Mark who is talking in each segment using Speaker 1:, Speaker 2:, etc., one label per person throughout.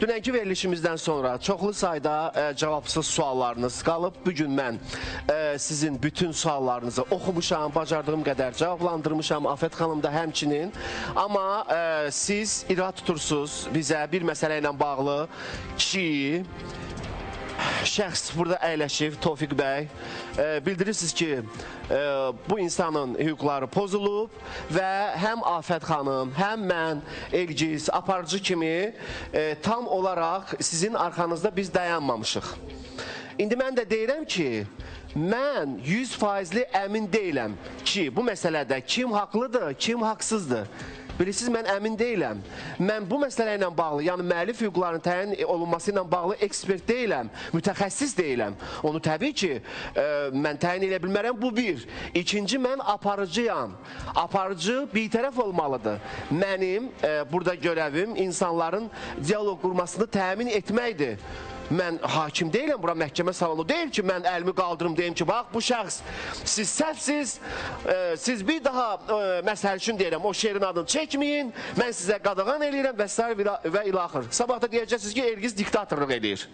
Speaker 1: dünənki verilişimizdən sonra çoxlu sayda cavabsız suallarınız qalıb. Bugün mən sizin bütün suallarınızı oxumuşam, bacardığım qədər cavablandırmışam, Afət xanım da həmçinin. Amma siz irad tutursunuz bizə bir məsələ ilə bağlı ki, şəxs burada əyləşib, Tofiq bəy, bildirirsiniz ki, bu insanın hüquqları pozulub və həm Afət xanım, həm mən, Elgiz, aparıcı kimi tam olaraq sizin arxanızda biz dayanmamışıq. İndi mən də deyirəm ki, mən 100%li əmin deyiləm ki, bu məsələdə kim haqlıdır, kim haqsızdır. Bilirsiniz, mən əmin deyiləm. Mən bu məsələ ilə bağlı, yəni müəllif hüquqlarının təyin olunması ilə bağlı ekspert deyiləm, mütəxəssis deyiləm. Onu təbii ki, mən təyin edə bilmərəm, bu bir. İkinci, mən aparıcıyam. Aparıcı bir tərəf olmalıdır. Mənim burada görəvim insanların diyalog qurmasını təmin etməkdir. Mən hakim deyiləm, bura məhkəmə salonu deyil ki, mən əlimi qaldırım, deyim ki, bax, bu şəxs, siz səhvsiz, siz bir daha məsəl üçün deyirəm, o şeirin adını çəkməyin, mən sizə qadağan eləyirəm və s. və ilaxır. Sabah da deyəcəksiniz ki, Elgiz diktatorluq eləyir.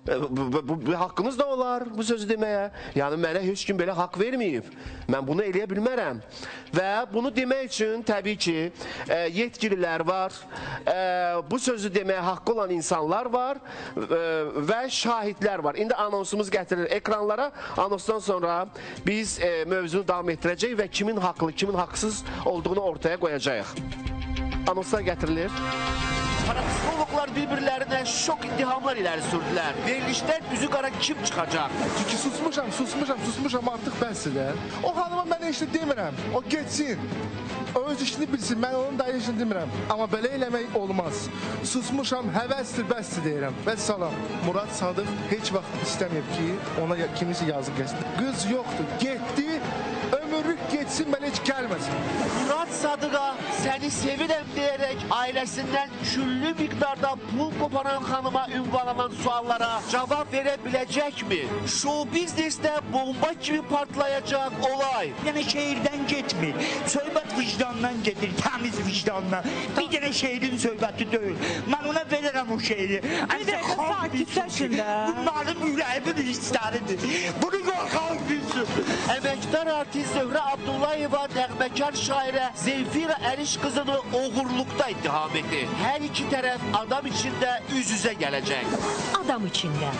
Speaker 1: Haqqınız da olar bu sözü deməyə. Yəni, mənə heç kim belə haqq verməyib. Mən bunu eləyə bilmərəm. Və bunu demək üçün təbii ki, yetkililər var, bu sözü deməyə haqqı olan insanlar var və şahidlər var. İndi anonsumuz gətirilir ekranlara. Anonsdan sonra biz mövzunu davam etdirəcəyik və kimin haqlı, kimin haqsız olduğunu ortaya qoyacağıq. Anonslar gətirilir. Parapsikologlar bir-birlərinə şok ittihamlar iləri sürdülər. Verilişdən üzü qara kim çıxacaq?
Speaker 2: Çünki susmuşam artıq bəsdir. O hanıma mən heç də demirəm. O geçsin. O öz işini bilsin. Mən onun da işini demirəm. Amma belə eləmək olmaz. Susmuşam, həvəsdir, bəsdir deyirəm. Vəssalam. Murad Sadıq heç vaxt istəməyib ki, ona kimisi yazıq gəlsin. Qız yoxdur, getdi. Ömürlük geçsin, mən heç gəlməsin.
Speaker 1: Murad Sadıqa səni sevirəm deyərək ailəsindən küllü miqdarda pul qoparan xanıma ünvanlanan suallara cavab verə biləcəkmi? Show biznesdə bomba kimi partlayacaq olay.
Speaker 3: Bir dənə şehirdən getmir. Söhbət vicdandan gedir, təmiz vicdandan. Bir dənə şehrin söhbəti deyil. Mən ona verərəm o şehri.
Speaker 4: Bir dəqiqə sakitləşin də.
Speaker 3: Bunların ürəyimin hissləridir. Bunu qorxaq bilsin.
Speaker 1: Əməkdar artist Zöhrə Abdullayeva nəğməkar şairə Zeyfira Əliş qızını oğurluqda ittiham etdi. Hər iki tərəf adam içində üz-üzə gələcək.
Speaker 4: Adam içində.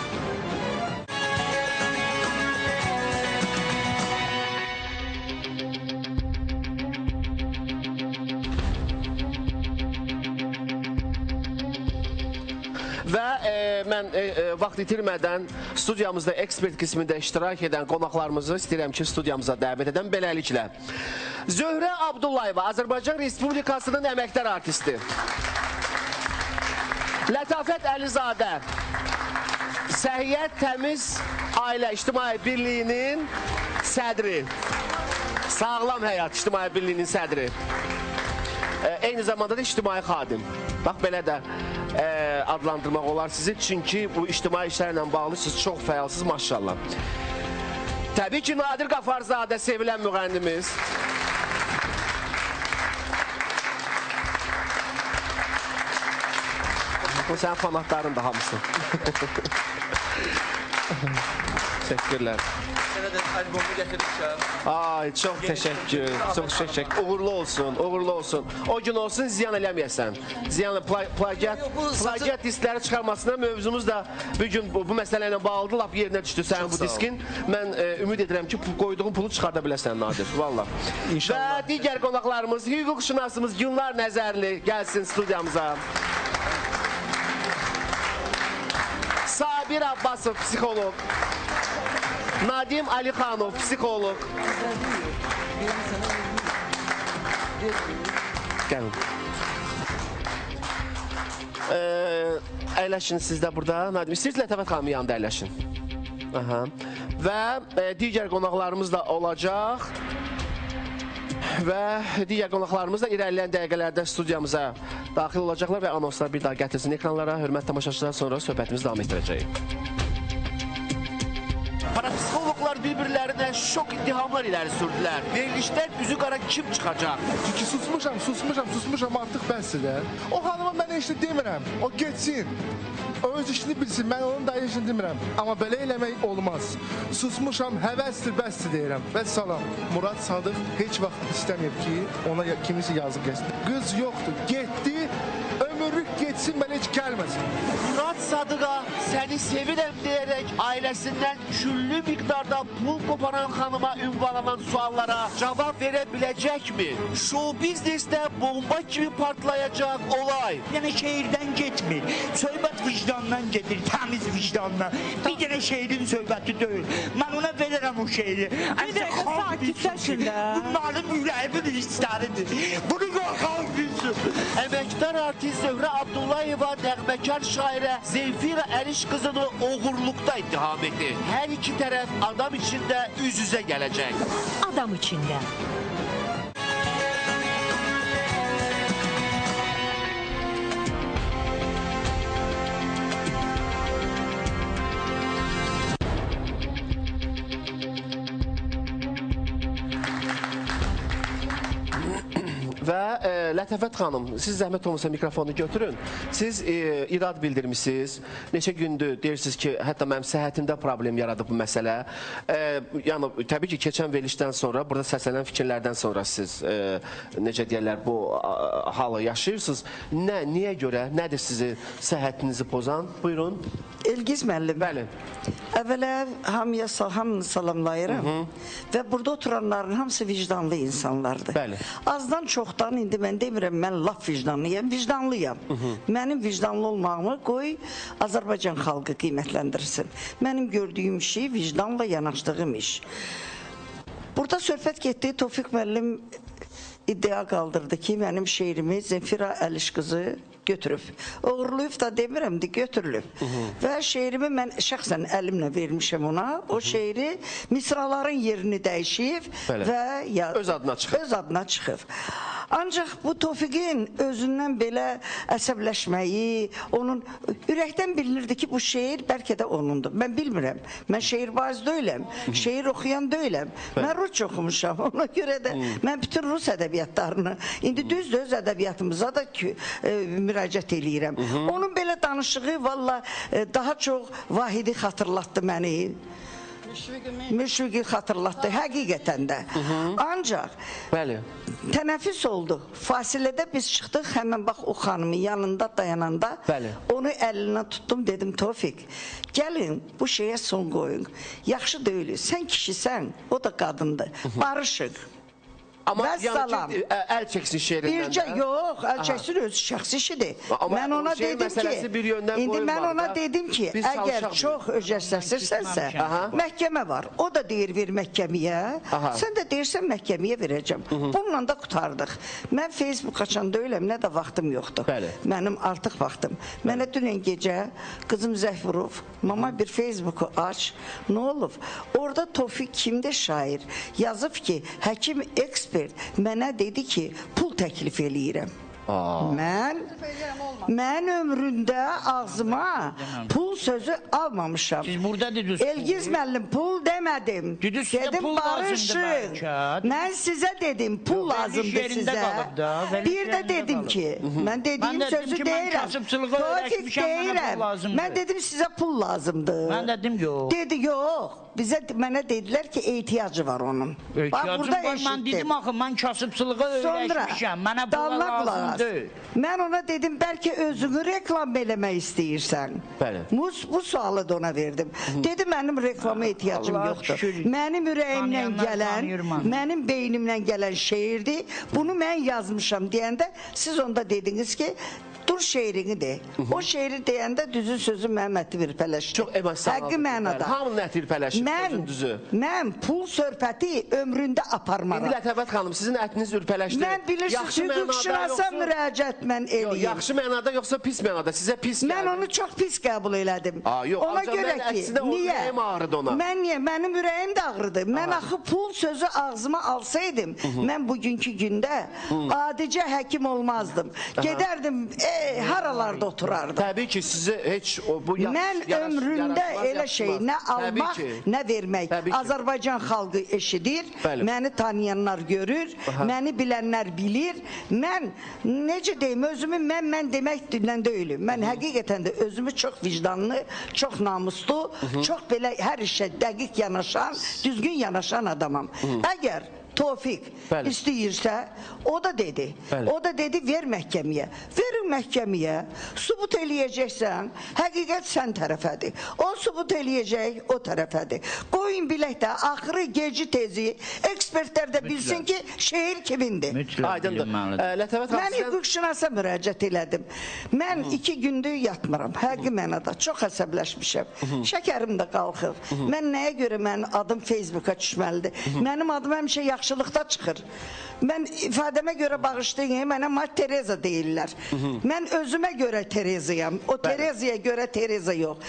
Speaker 1: Və mən vaxt itirmədən studiyamızda ekspert qismində iştirak edən qonaqlarımızı istəyirəm ki, studiyamıza dəvət edən beləliklə. Zöhrə Abdullayeva, Azərbaycan Respublikasının əməkdar artisti. Lətafət Əlizadə, Səhiyyət Təmiz Ailə İctimai Birliyinin sədri. Sağlam Həyat İctimai Birliyinin sədri. Eyni zamanda da ictimai xadim. Bax, belə də adlandırmaq olar sizi, çünki bu ictimai işlərlə bağlı siz çox fəalsınız, maşallah. Təbii ki, Nadir Qafarzadə, sevilən müğənnimiz. Bu sənin fanatların da hamısı. Təşəkkürlər.
Speaker 5: Sənə də albomu gətirmişəm.
Speaker 1: Ay, çox təşəkkür, çox təşəkkür. Uğurlu olsun, uğurlu olsun. O gün olsun, ziyan eləməyəsən. Ziyan, plagiat diskləri çıxarmasına mövzumuz da bugün bu məsələ ilə bağlıdır, lap yerinə düşdü sənin bu diskin. Mən ümid edirəm ki, qoyduğun pulu çıxarda biləsən, Nadir, valla. Və digər qonaqlarımız, hüquqşünasımız Günlar Nəzərli gəlsin studiyamıza. Sabir Abbasov, psixolog. Nadim Alixanov, psixolog. Gəlin. Əyləşin siz də burada. Nadim, istəyirsiniz Lətafət xanımın yanında əyləşin. Və digər qonaqlarımız da olacaq. Və digər qonaqlarımız da irəliləyən dəqiqələrdə studiyamıza daxil olacaqlar və anonslar bir daha gətirsin ekranlara. Hörmət tamaşaçılar, sonra söhbətimizi davam etdirəcəyik. Parapsikologlar bir-birlərinə şok ittihamlar iləri sürdülər. Verilişdən üzü qara kim çıxacaq?
Speaker 2: Çünki susmuşam artıq bəsdir də. O xanıma mən heç nə demirəm. O getsin. O öz işini bilsin, mən onun da heç nə demirəm. Amma belə eləmək olmaz. Susmuşam, həvəsdir, bəsdir deyirəm. Və salam. Murad Sadıq heç vaxt istəməyib ki, ona kimisi yazıq gəlsin. Qız yoxdur, getdi. Ömürlük getsin, mən heç gəlməsin.
Speaker 1: Murad Sadıqa səni sevirəm deyərək ailəsindən küllü miqdarda pul qoparan xanıma ünvanlanan suallara cavab verə biləcəkmi? Show biznesdə bomba kimi partlayacaq olay.
Speaker 3: Bir dənə şehirdən getmir. Söhbət vicdandan gedir, təmiz vicdandan. Bir dənə şehrin söhbəti deyil. Mən ona verərəm o şehri.
Speaker 4: Bir dəqiqə sakitləşin də.
Speaker 3: Bunların ürəyimin hissləridir. Bunu qorxaq bilsin.
Speaker 1: Əməkdar artist Zöhrə Abdullayeva nəğməkar şairə Zemfira Əliş qızını oğurluqda ittiham etdi. Hər iki tərəf adam içində üz-üzə gələcək.
Speaker 4: Adam içində.
Speaker 1: Və Lətəfət xanım, siz zəhmət olmasa mikrofonu götürün. Siz irad bildirmişsiniz. Neçə gündür deyirsiniz ki, hətta mənim səhhətimdə problem yaradıb bu məsələ. Yəni, təbii ki, keçən verilişdən sonra, burada səslənən fikirlərdən sonra siz, necə deyərlər, bu halı yaşayırsınız. Niyə görə, nədir sizi səhhətinizi pozan? Buyurun.
Speaker 6: Elgiz müəllim.
Speaker 1: Bəli.
Speaker 6: Əvvələ hamını salamlayıram. Və burada oturanların hamısı vicdanlı insanlardır.
Speaker 1: Bəli.
Speaker 6: Azdan çoxdan indi mən demirəm, mən laf vicdanlıyam, vicdanlıyam. Mənim vicdanlı olmağımı qoy Azərbaycan xalqı qiymətləndirsin. Mənim gördüyüm şey vicdanla yanaşdığım iş. Burada söhbət getdi, Tofiq müəllim iddia qaldırdı ki, mənim şeirimi Zemfira Əliş qızı götürüb. Uğurluyub da demirəm, götürülüb. Və şeirimi mən şəxsən əlimlə vermişəm ona. O şeiri misraların yerini dəyişib və
Speaker 1: öz adına çıxıb.
Speaker 6: Ancaq bu Tofiqin özündən belə əsəbləşməyi, onun ürəkdən bilinirdi ki, bu şeir bəlkə də onundur. Mən bilmirəm. Mən şeirbaz deyiləm, şeir oxuyan deyiləm. Mən Rusça oxumuşam. Ona görə də mən bütün Rus ədəbiyyatlarını, indi düzdür, öz ədəbiyyatımıza da müraciət eləyirəm. Onun belə danışığı valla daha çox Vahidi xatırlatdı məni. Müşfiqi xatırlatdı, həqiqətən də. Ancaq tənəffüs oldu. Fasilədə biz çıxdıq, həmən bax o xanımın yanında dayananda onu əlindən tutdum, dedim Tofiq, gəlin bu şeyə son qoyun. Yaxşı deyil, sən kişisən, o da qadındır. Barışıq.
Speaker 1: Amma yəni əl çəksin şeirindən
Speaker 6: də? Yox, əl çəksin öz şəxsi işidir. Mən ona dedim ki, indi mən ona dedim ki, əgər çox öcəsləşirsənsə, məhkəmə var. O da deyir, ver məhkəməyə. Sən də deyirsən, məhkəməyə verəcəm. Bununla da qutardıq. Mən Facebook açan deyiləm, nə də vaxtım yoxdur. Mənim artıq vaxtım. Mənə dünən gecə qızım zəng vurub, mama bir Facebooku aç, nə olub? Orada Tofiq kimdə şair? Yazıb ki, həkim ekspert mənə dedi ki, pul təklif eləyirəm. Mən ömründə ağzıma pul sözü almamışam.
Speaker 3: Siz burada dediniz.
Speaker 6: Elgiz müəllim, pul demədim. Dedim barışın. Mən sizə dedim, pul lazımdır sizə. Bir də dedim ki, mən dediyim sözü deyirəm. Tofiq deyirəm. Mən dedim sizə pul lazımdır.
Speaker 3: Mən dedim yox.
Speaker 6: Dedi yox. Mənə dedilər ki, ehtiyacı var onun.
Speaker 3: Ehtiyacım var, mən dedim axı, mən kasıbçılığa öyrəşmişəm. Mənə pula lazımdır.
Speaker 6: Mən ona dedim, bəlkə özünü reklam eləmək istəyirsən. Bu sualı da ona verdim. Dedi, mənim reklama ehtiyacım yoxdur. Mənim ürəyimdən gələn, mənim beynimdən gələn şeirdir. Bunu mən yazmışam deyəndə, siz onda dediniz ki, dur şeirini de. O şeiri deyəndə düzü sözü mənim əti virpələşdi.
Speaker 1: Çox emosional.
Speaker 6: Həqqi mənada.
Speaker 1: Hamının əti virpələşir, sözün düzü.
Speaker 6: Mən pul söhbəti ömründə aparmaram.
Speaker 1: İndi Lətəfət xanım, sizin ətiniz ürpələşdi.
Speaker 6: Mən bilirsiniz, hüquqşünasa müraciət mən eləyim.
Speaker 1: Yaxşı mənada, yoxsa pis mənada? Sizə pis gəldi.
Speaker 6: Mən onu çox pis qəbul elədim. Ona görə ki, niyə? Mən niyə? Mənim ürəyim də ağrıdı. Mən axı pul sözü ağzıma alsaydım, mən bugünkü gündə adicə həkim olmazdım. Gedərdim haralarda oturardı.
Speaker 1: Təbii ki, sizi heç bu
Speaker 6: Mən ömrümdə elə şey nə almaq, nə vermək. Azərbaycan xalqı eşidir, məni tanıyanlar görür, məni bilənlər bilir. Mən necə deyim, özümü mən deməklə deyiləm. Mən həqiqətən də özümü çox vicdanlı, çox namuslu, çox belə hər işə dəqiq yanaşan, düzgün yanaşan adamam. Əgər Tofiq istəyirsə, o da dedi. O da dedi, ver məhkəməyə. Verin məhkəməyə. Subut eləyəcəksən, həqiqət sən tərəfədir. O subut eləyəcək, o tərəfədir. Qoyun bilək də, axırı geci tezi, ekspertlər də bilsin ki, şehir kimindir.
Speaker 1: Aydındır.
Speaker 6: Mən hüquqşünasa müraciət elədim. Mən 2 gündür yatmıram, həqiqi mənada. Çox əsəbləşmişəm. Şəkərim də qalxır. Mən nəyə görə mənim adım Facebooka düşməlidir? Mənim adım həmişə yaxşılıqda çıxır. Mən ifadəmə görə bağışlayın, mənə Mat Tereza deyirlər. Mən özümə görə Terezayam. O Terezaya görə Tereza yox.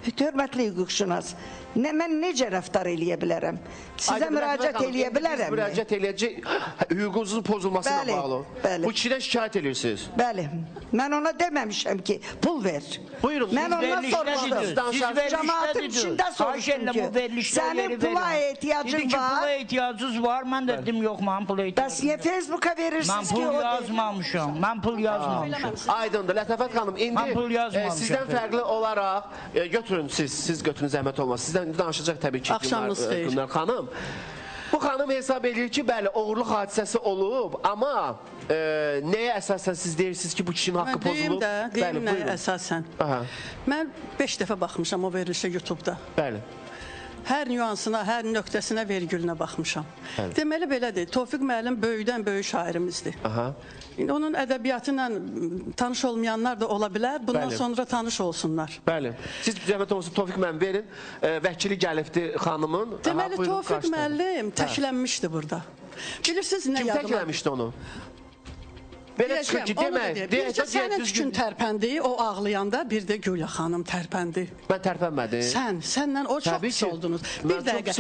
Speaker 6: Hörmətli hüquqşünas, mən necə rəftar eləyə bilərəm? Sizə müraciət eləyə bilərəm.
Speaker 1: Siz müraciət eləyəcək, hüququnuzun pozulmasına bağlı. Bu kişidən şikayət edirsiniz.
Speaker 6: Bəli. Mən ona deməmişəm ki, pul ver.
Speaker 1: Buyurun.
Speaker 6: Mən ondan soruşdum. Cəmaatın içində soruşdum ki, sənin pula ehtiyacın var.
Speaker 3: Pula ehtiyacınız var, mən də dedim, yox, mən pula ehtiyacım.
Speaker 6: Bəs niyə Facebooka verirsiniz ki?
Speaker 3: Mən pul yazmamışam, mən pul yazmamışam.
Speaker 1: Aydındır, Lətəfət xanım, indi sizdən fərqli olaraq, götürün siz götürün, zəhmət olmaz. Sizdən danışacaq təbii ki, Günlər xanım. Bu xanım hesab edir ki, bəli, oğurluq hadisəsi olub, amma nəyə əsasən siz deyirsiniz ki, bu kişinin haqqı pozulub?
Speaker 7: Deyim nəyə əsasən. Mən 5 dəfə baxmışam o verilişə YouTube-da.
Speaker 1: Bəli.
Speaker 7: Hər nüansına, hər nöqtəsinə, vergülünə baxmışam. Deməli belədir, Tofiq müəllim böyükdən böyük şairimizdir. Onun ədəbiyyatı ilə tanış olmayanlar da ola bilər, bundan sonra tanış olsunlar.
Speaker 1: Bəli. Siz zəhmət olsun Tofiq müəllim verin, vəkili gəlibdir xanımın.
Speaker 7: Deməli Tofiq müəllim təklənmişdi burada. Bilirsiniz nə yadıma?
Speaker 1: Kim təklənmişdi onu? Belə çıxır ki, demək,
Speaker 7: bircə sənin tükün tərpəndi, o ağlayanda, bir də Gülya xanım tərpəndi.
Speaker 1: Mən tərpənmədim.
Speaker 7: Səndən o çox pis oldunuz. Bir dəqiqə,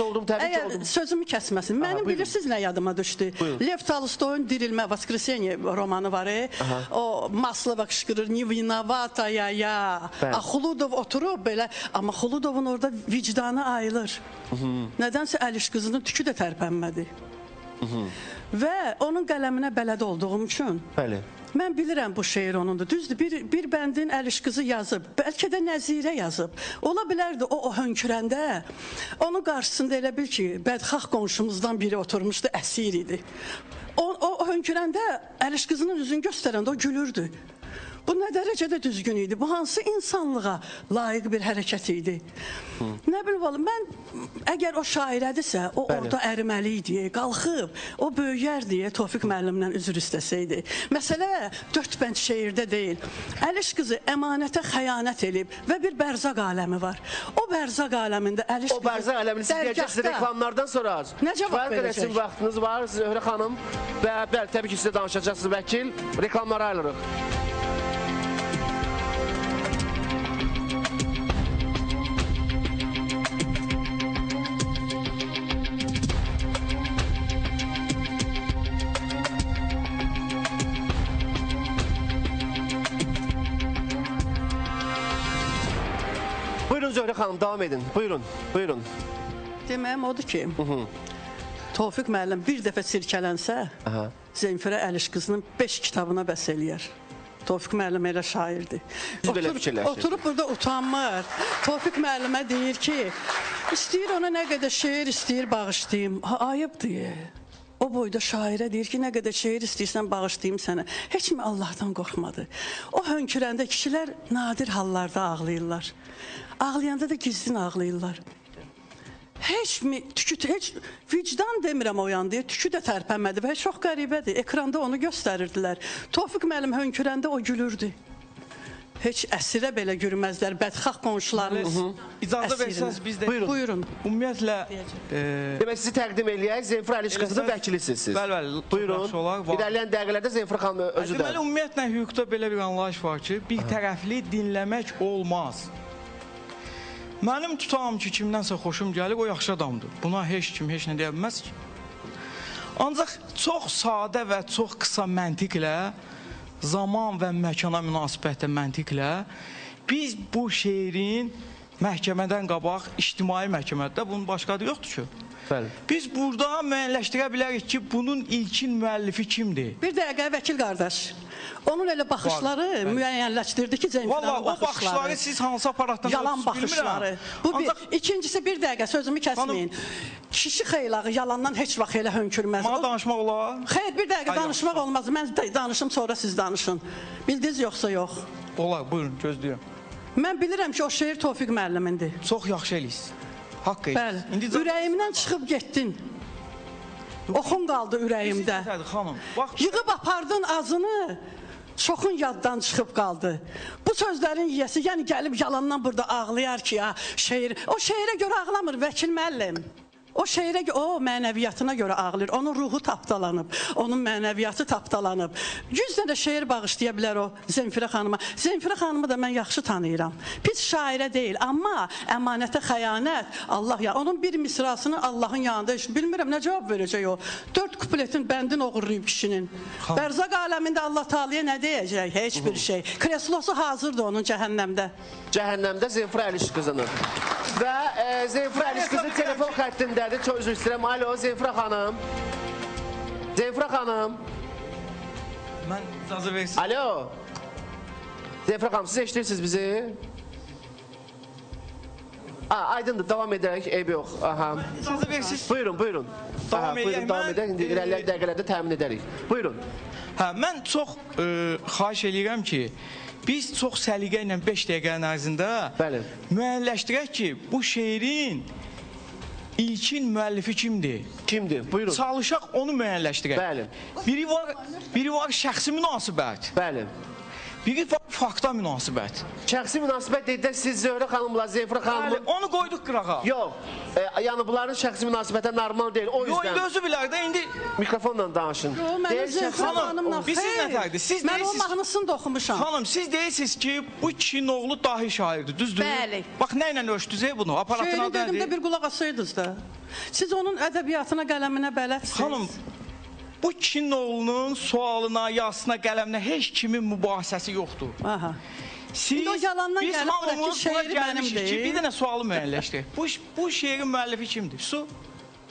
Speaker 7: əgər sözümü kəsməsin, mənim bilirsiniz nə yadıma düşdü? Lev Tolstoyun Dirilmə, Voskresenye romanı var, o Maslova qışqırır, ni vinovata ya. Xuludov oturub belə, amma Xuludovun orada vicdanı ayılır. Nədənsə Əliş qızının tükü də tərpənmədi. Və onun qələminə bələd olduğum üçün mən bilirəm bu şeir onundur. Düzdür, bir bəndin Əliş qızı yazıb, bəlkə də Nəzirə yazıb. Ola bilərdi o hönkürəndə, onun qarşısında elə bil ki, bədxax qonşumuzdan biri oturmuşdu, əsir idi. O hönkürəndə Əliş qızının üzünü göstərəndə o gülürdü. Bu nə dərəcədə düzgün idi? Bu hansı insanlığa layiq bir hərəkət idi? Nə bilim, mən əgər o şairədirsə, o orada əriməli idi, qalxıb, o böyüyərdi, Tofiq müəllimlə üzr istəsəydi. Məsələ 4 bənd şeirdə deyil. Əliş qızı əmanətə xəyanət edib və bir bərzaq aləmi var. O bərzaq aləmində Əliş qızı...
Speaker 1: O bərzaq aləmini siz deyəcəksiniz reklamlardan sonra.
Speaker 7: Nə cavab verəcək?
Speaker 1: Vaxtınız var, Zöhrə xanım. Bəli, təbii ki, sizə danışacaqsınız, vəkil. Reklamlara ayrılırıq. Buyurun Zöhrə xanım, davam edin. Buyurun.
Speaker 7: Deməyim odur ki, Tofiq müəllim bir dəfə sirkələnsə, Zemfirə Əliş qızının 5 kitabına bəs eləyər. Tofiq müəllim elə şairdir. Oturub burada utanmır. Tofiq müəllimə deyir ki, istəyir ona nə qədər şeir istəyir bağışlayayım. Ayıb deyir. O boyda şairə deyir ki, nə qədər şeir istəyirsən bağışlayayım sənə. Heç mi Allahdan qorxmadı? O hönkürəndə kişilər nadir hallarda ağlayırlar. Ağlayanda da gizlin ağlayırlar. Heç vicdan demirəm o yan deyə, tükü də tərpənmədi və çox qəribədir. Ekranda onu göstərirdilər. Tofiq müəllim hönkürəndə o gülürdü. Heç əsirə belə gülməzlər, bədxax qonşularımız.
Speaker 5: İcazə versəniz biz də.
Speaker 7: Buyurun.
Speaker 5: Ümumiyyətlə...
Speaker 1: Demək, sizi təqdim eləyək, Zemfir Əliş qızının vəkilisiniz siz.
Speaker 5: Bəli,
Speaker 1: buyurun. İlərləyən dəqiqələrdə Zemfir xanım özü də.
Speaker 5: Deməli, ümumiyyətlə, hüquqda belə bir anlayış var ki, bir tərəfli dinləmək olmaz. Mənim tutam ki, kimdənsə xoşum gəlir, o yaxşı adamdır. Buna heç kim, heç nə deyə bilməz ki. Ancaq çox sadə və çox qısa məntiqlə zaman və məkana münasibətlə, məntiqlə biz bu şeirin məhkəmədən qabaq, ictimai məhkəmədə bunun başqa adı yoxdur ki.
Speaker 1: Bəli.
Speaker 5: Biz burada müəyyənləşdirə bilərik ki, bunun ilkin müəllifi kimdir?
Speaker 7: Bir dəqiqə vəkil qardaş. Onun elə baxışları müəyyənləşdirdi ki, Zemfiranın
Speaker 5: baxışları. O baxışları siz hansı aparatdan
Speaker 7: yalan baxışları. Bu bir. İkincisi bir dəqiqə sözümü kəsməyin. Kişi xeylağı yalandan heç vaxt elə hönkürməz.
Speaker 5: Mənə danışmaq olar?
Speaker 7: Xeyr, bir dəqiqə danışmaq olmaz. Mən danışım, sonra siz danışın. Bildiniz yoxsa yox?
Speaker 5: Olar, buyurun, gözləyirəm.
Speaker 7: Mən bilirəm ki, o şeir Tofiq müəllimindir.
Speaker 5: Çox yaxşı eləyirsiz. Haqq eləyirsiz.
Speaker 7: Bəli, ürəyimdən çıxıb getdin. Oxun qaldı ürəyimdə. Yığıb apardın azını, çoxun yaddan çıxıb qaldı. Bu sözlərin yiyəsi, yəni gəlib yalandan burada ağlayar ki, ya, şeir. O şeirə görə ağlamır, vəkil müəllim. O şeirə, o mənəviyyatına görə ağlayır. Onun ruhu tapdalanıb, onun mənəviyyatı tapdalanıb. 100 dənə şeir bağışlaya bilər o Zemfirə xanıma. Zemfirə xanımı da mən yaxşı tanıyıram. Pis şairə deyil, amma əmanətə xəyanət, Allah ya, onun bir misrasını Allahın yanında, bilmirəm nə cavab verəcək o. 4 kupletin bəndin oğurlayıb kişinin. Bərzaq aləmində Allah Teala'ya nə deyəcək? Heç bir şey. Kreslosu hazırdır onun cəhənnəmdə.
Speaker 1: Cəhənnəmdə Zemfirə Əliş qızının. Və Zemfirə Əliş qızı telefon xəttindədir. Çox üzr istəyirəm. Alo, Zemfirə xanım. Zemfirə xanım.
Speaker 5: Mən icazə versin.
Speaker 1: Alo. Zemfirə xanım, siz eşitirsiniz bizi? Aydındır, davam edərək, eyb yox.
Speaker 5: İcazə versiniz.
Speaker 1: Buyurun, buyurun.
Speaker 5: Davam edək.
Speaker 1: Davam edək, indi irəlilər dəqiqələrdə təmin edərik. Buyurun.
Speaker 5: Mən çox xahiş edirəm ki, biz çox səliqə ilə 5 dəqiqənin ərzində müəyyənləşdirək ki, bu şeirin ilkin müəllifi kimdir?
Speaker 1: Kimdir? Buyurun.
Speaker 5: Çalışaq onu müəyyənləşdirək.
Speaker 1: Bəli.
Speaker 5: Biri var şəxsi münasibət.
Speaker 1: Bəli.
Speaker 5: Biri var fakta münasibət.
Speaker 1: Şəxsi münasibət deyildə siz Zöhrə xanımla Zemfirə xanımla...
Speaker 5: Onu qoyduq qırağa.
Speaker 1: Yox, yəni bunların şəxsi münasibətə normal deyil, o yüzden...
Speaker 5: Yox, özü bilər də, indi...
Speaker 1: Mikrofonla danışın.
Speaker 7: Yox, mən Zemfirə xanımla xeyr. Mən o mahnısını da oxumuşam.
Speaker 5: Xanım, siz deyirsiniz ki, bu kişinin oğlu dahi şairdir, düzdür?
Speaker 7: Bəli.
Speaker 5: Bax, nə ilə ölçdünüz bunu? Aparatın adı nədir?
Speaker 7: Şeiri dedim də bir qulaq asıydınız da. Siz onun ədəbiyyatına, qələminə bələdsiniz.
Speaker 5: Xanım, bu kişinin oğlunun sualına, yazısına, qələminə heç kimin mübahisəsi yoxdur.
Speaker 7: Aha.
Speaker 5: Siz,
Speaker 7: o yalandan
Speaker 5: biz hamımız buna gəlmişik ki, bir dənə sualı müəyyənləşdirək. Bu şeirin müəllifi kimdir? Su?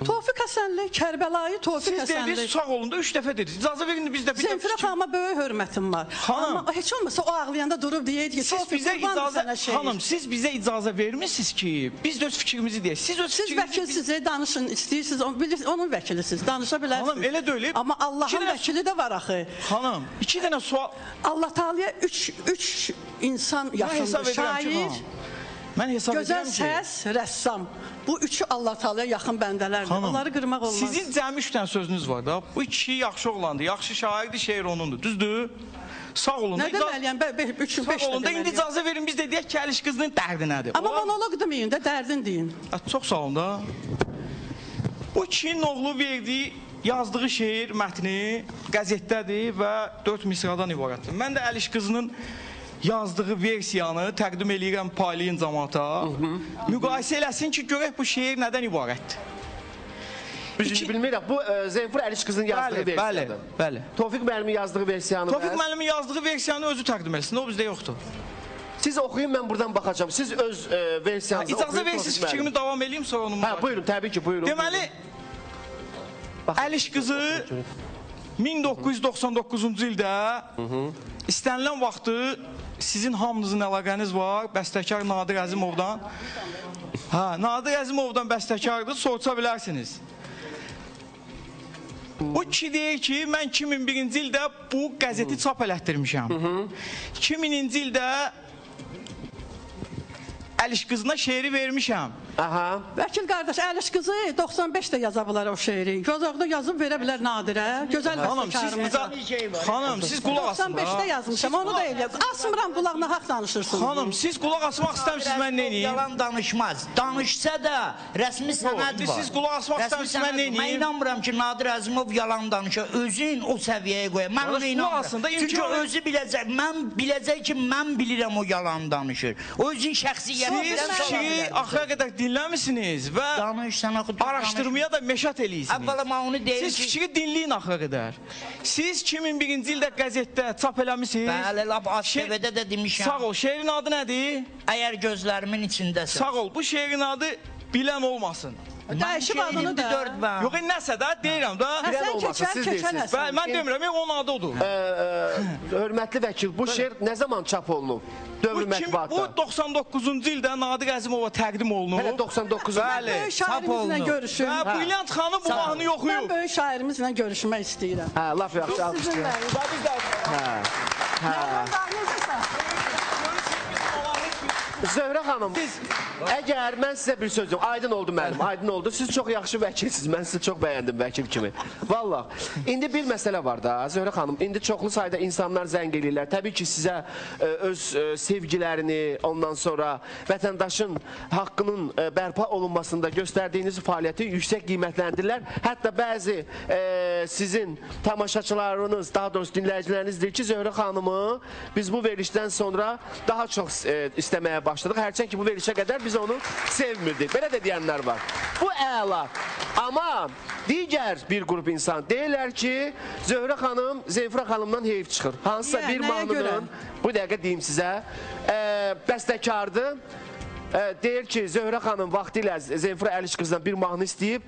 Speaker 7: Tofiq Həsənli, Kərbəlayı Tofiq Həsənli.
Speaker 5: Siz dediniz, sağ olun da 3 dəfə dediniz. İcazə verin biz də bir dəfə...
Speaker 7: Zemfirə xanıma böyük hörmətim var. Amma heç olmasa o ağlayanda durub deyəydi ki, Tofiq qurbandır sənə şeir.
Speaker 5: Xanım, siz bizə icazə vermişsiniz ki, biz də öz fikrimizi deyək. Siz
Speaker 7: vəkilsiniz, danışın, istəyirsiniz, onun vəkilisiniz, danışa bilərsiniz.
Speaker 5: Xanım, elə deyilib.
Speaker 7: Amma Allahın vəkili də var axı.
Speaker 5: Xanım, 2 dənə sual...
Speaker 7: Allah Teala'ya 3 insan yaxındır, şair, gözəl səs, rəssam. Bu üçü Allah Teala'ya yaxın bəndələrdir. Onları qırmaq olmaz.
Speaker 5: Sizin cəmi 3 dənə sözünüz var da. Bu kişi yaxşı oğlandır, yaxşı şairdir, şeir onundur. Düzdür? Sağ olun.
Speaker 7: Nə deməliyəm? 3-5
Speaker 5: Sağ olun da indi icazə verin biz də deyək ki, Əliş qızının dərdi nədir?
Speaker 7: Amma monoloq deməyin də, dərdin deyin.
Speaker 5: Çox sağ olun da. Bu kişinin oğlu verdiyi, yazdığı şeir mətni qəzetdədir və 4 misradan ibarətdir. Mən də Əliş qızının yazdığı versiyanı təqdim eləyirəm paylayın cəmaata. Müqayisə eləsin ki, görək bu şeir nədən ibarətdir.
Speaker 1: Biz bilmirək, bu Zemfirə Əliş qızının yazdığı versiyadır.
Speaker 5: Bəli.
Speaker 1: Tofiq müəllimin yazdığı versiyanı...
Speaker 5: Tofiq müəllimin yazdığı versiyanı özü təqdim etsin, o bizdə yoxdur.
Speaker 1: Siz oxuyun, mən buradan baxacağım. Siz öz versiyanızı oxuyun.
Speaker 5: İcazə verirsiniz fikrimi davam edeyim, sonra onu müqayisə.
Speaker 1: Buyurun, təbii ki, buyurun.
Speaker 5: Deməli, Əliş qızı 1999-cu ildə istənilən vaxtı sizin hamınızın əlaqəniz var, bəstəkar Nadir Əzimovdan. Nadir Əzimovdan bəstəkardır, sorça bilərsiniz. Bu kişi deyir ki, mən 2001-ci ildə bu qəzeti çap elətdirmişəm. 2000-ci ildə Əliş qızına şeiri vermişəm.
Speaker 7: Vəkil qardaş, Əliş qızı 95-də yaza bilər o şeiri. Gözaqda yazıb verə bilər Nadirə. Gözəl bəstəkarımıza.
Speaker 5: Xanım, siz qulaq asın.
Speaker 7: 95-də yazmışam, onu da eləyəm. Asmıram qulağına, haqq danışırsınız.
Speaker 5: Xanım, siz qulaq asmaq istəmişsiniz, mən nə eləyim?
Speaker 3: Yalan danışmaz. Danışsa da rəsmi sənəd var.
Speaker 5: Siz qulaq asmaq istəmişsiniz, mən nə eləyim?
Speaker 3: Mən inanmıram ki, Nadir Əzimov yalan danışır. Özün o səviyyəyə qoyar. Mən ona inanmıram. Çünki özü biləcək, mən biləcək ki, mən bilirəm o yalan danışır. O özün şəxsiyyətindən
Speaker 5: kişiyi axıra qədər dinləmişsiniz və araşdırmaya da məşət eləyirsiniz.
Speaker 3: Əvvəla onu deyim
Speaker 5: siz fikri dinləyin axıra qədər. Siz 2001-ci ildə qəzetdə çap eləmişsiniz.
Speaker 3: Bəli, lap ATV-də də demişəm.
Speaker 5: Sağ ol, şeirin adı nədir?
Speaker 3: Əgər gözlərimin içindəsən.
Speaker 5: Sağ ol, bu şeirin adı bilən olmasın.
Speaker 7: Dəyişib adını da.
Speaker 5: Yox, nəsə də deyirəm da.
Speaker 7: Sən keçər, keçən Həsən.
Speaker 5: Mən demirəm, onun adı odur.
Speaker 1: Hörmətli vəkil, bu şeir nə zaman çap olunub? Dövr mətbuatda.
Speaker 5: Bu 99-cu ildə Nadir Əzimova təqdim olunub.
Speaker 1: Hələ 99-cu
Speaker 5: Bəli,
Speaker 7: çap olunub. Görüşüm.
Speaker 5: Və Brilliant xanım bu mahnını yoxuyub.
Speaker 7: Mən böyük şairimizlə görüşmək istəyirəm.
Speaker 1: Hə, laf yaxşı, alqışlayın. Zöhrə xanım, əgər mən sizə bir söz deyim, aydın oldu mənim, aydın oldu. Siz çox yaxşı vəkilsiniz, mən sizi çox bəyəndim vəkil kimi. Vallahi, indi bir məsələ var da, Zöhrə xanım, indi çoxlu sayda insanlar zəng eləyirlər. Təbii ki, sizə öz sevgilərini, ondan sonra vətəndaşın haqqının bərpa olunmasında göstərdiyiniz fəaliyyəti yüksək qiymətləndirirlər. Hətta bəzi sizin tamaşaçılarınız, daha doğrusu dinləyiciləriniz deyir ki, Zöhrə xanımı biz bu verilişdən sonra daha çox istəməyə başladıq. Hərçən ki, bu verilişə qədər biz onu sevmirdik. Belə də deyənlər var. Bu əla. Amma digər bir qrup insan deyirlər ki, Zöhrə xanım Zenfira xanımdan heyif çıxır. Hansısa bir mahnının, bu dəqiqə deyim sizə, bəstəkardır. Deyir ki, Zöhrə xanım vaxtilə Zenfira Əliş qızdan bir mahnı istəyib,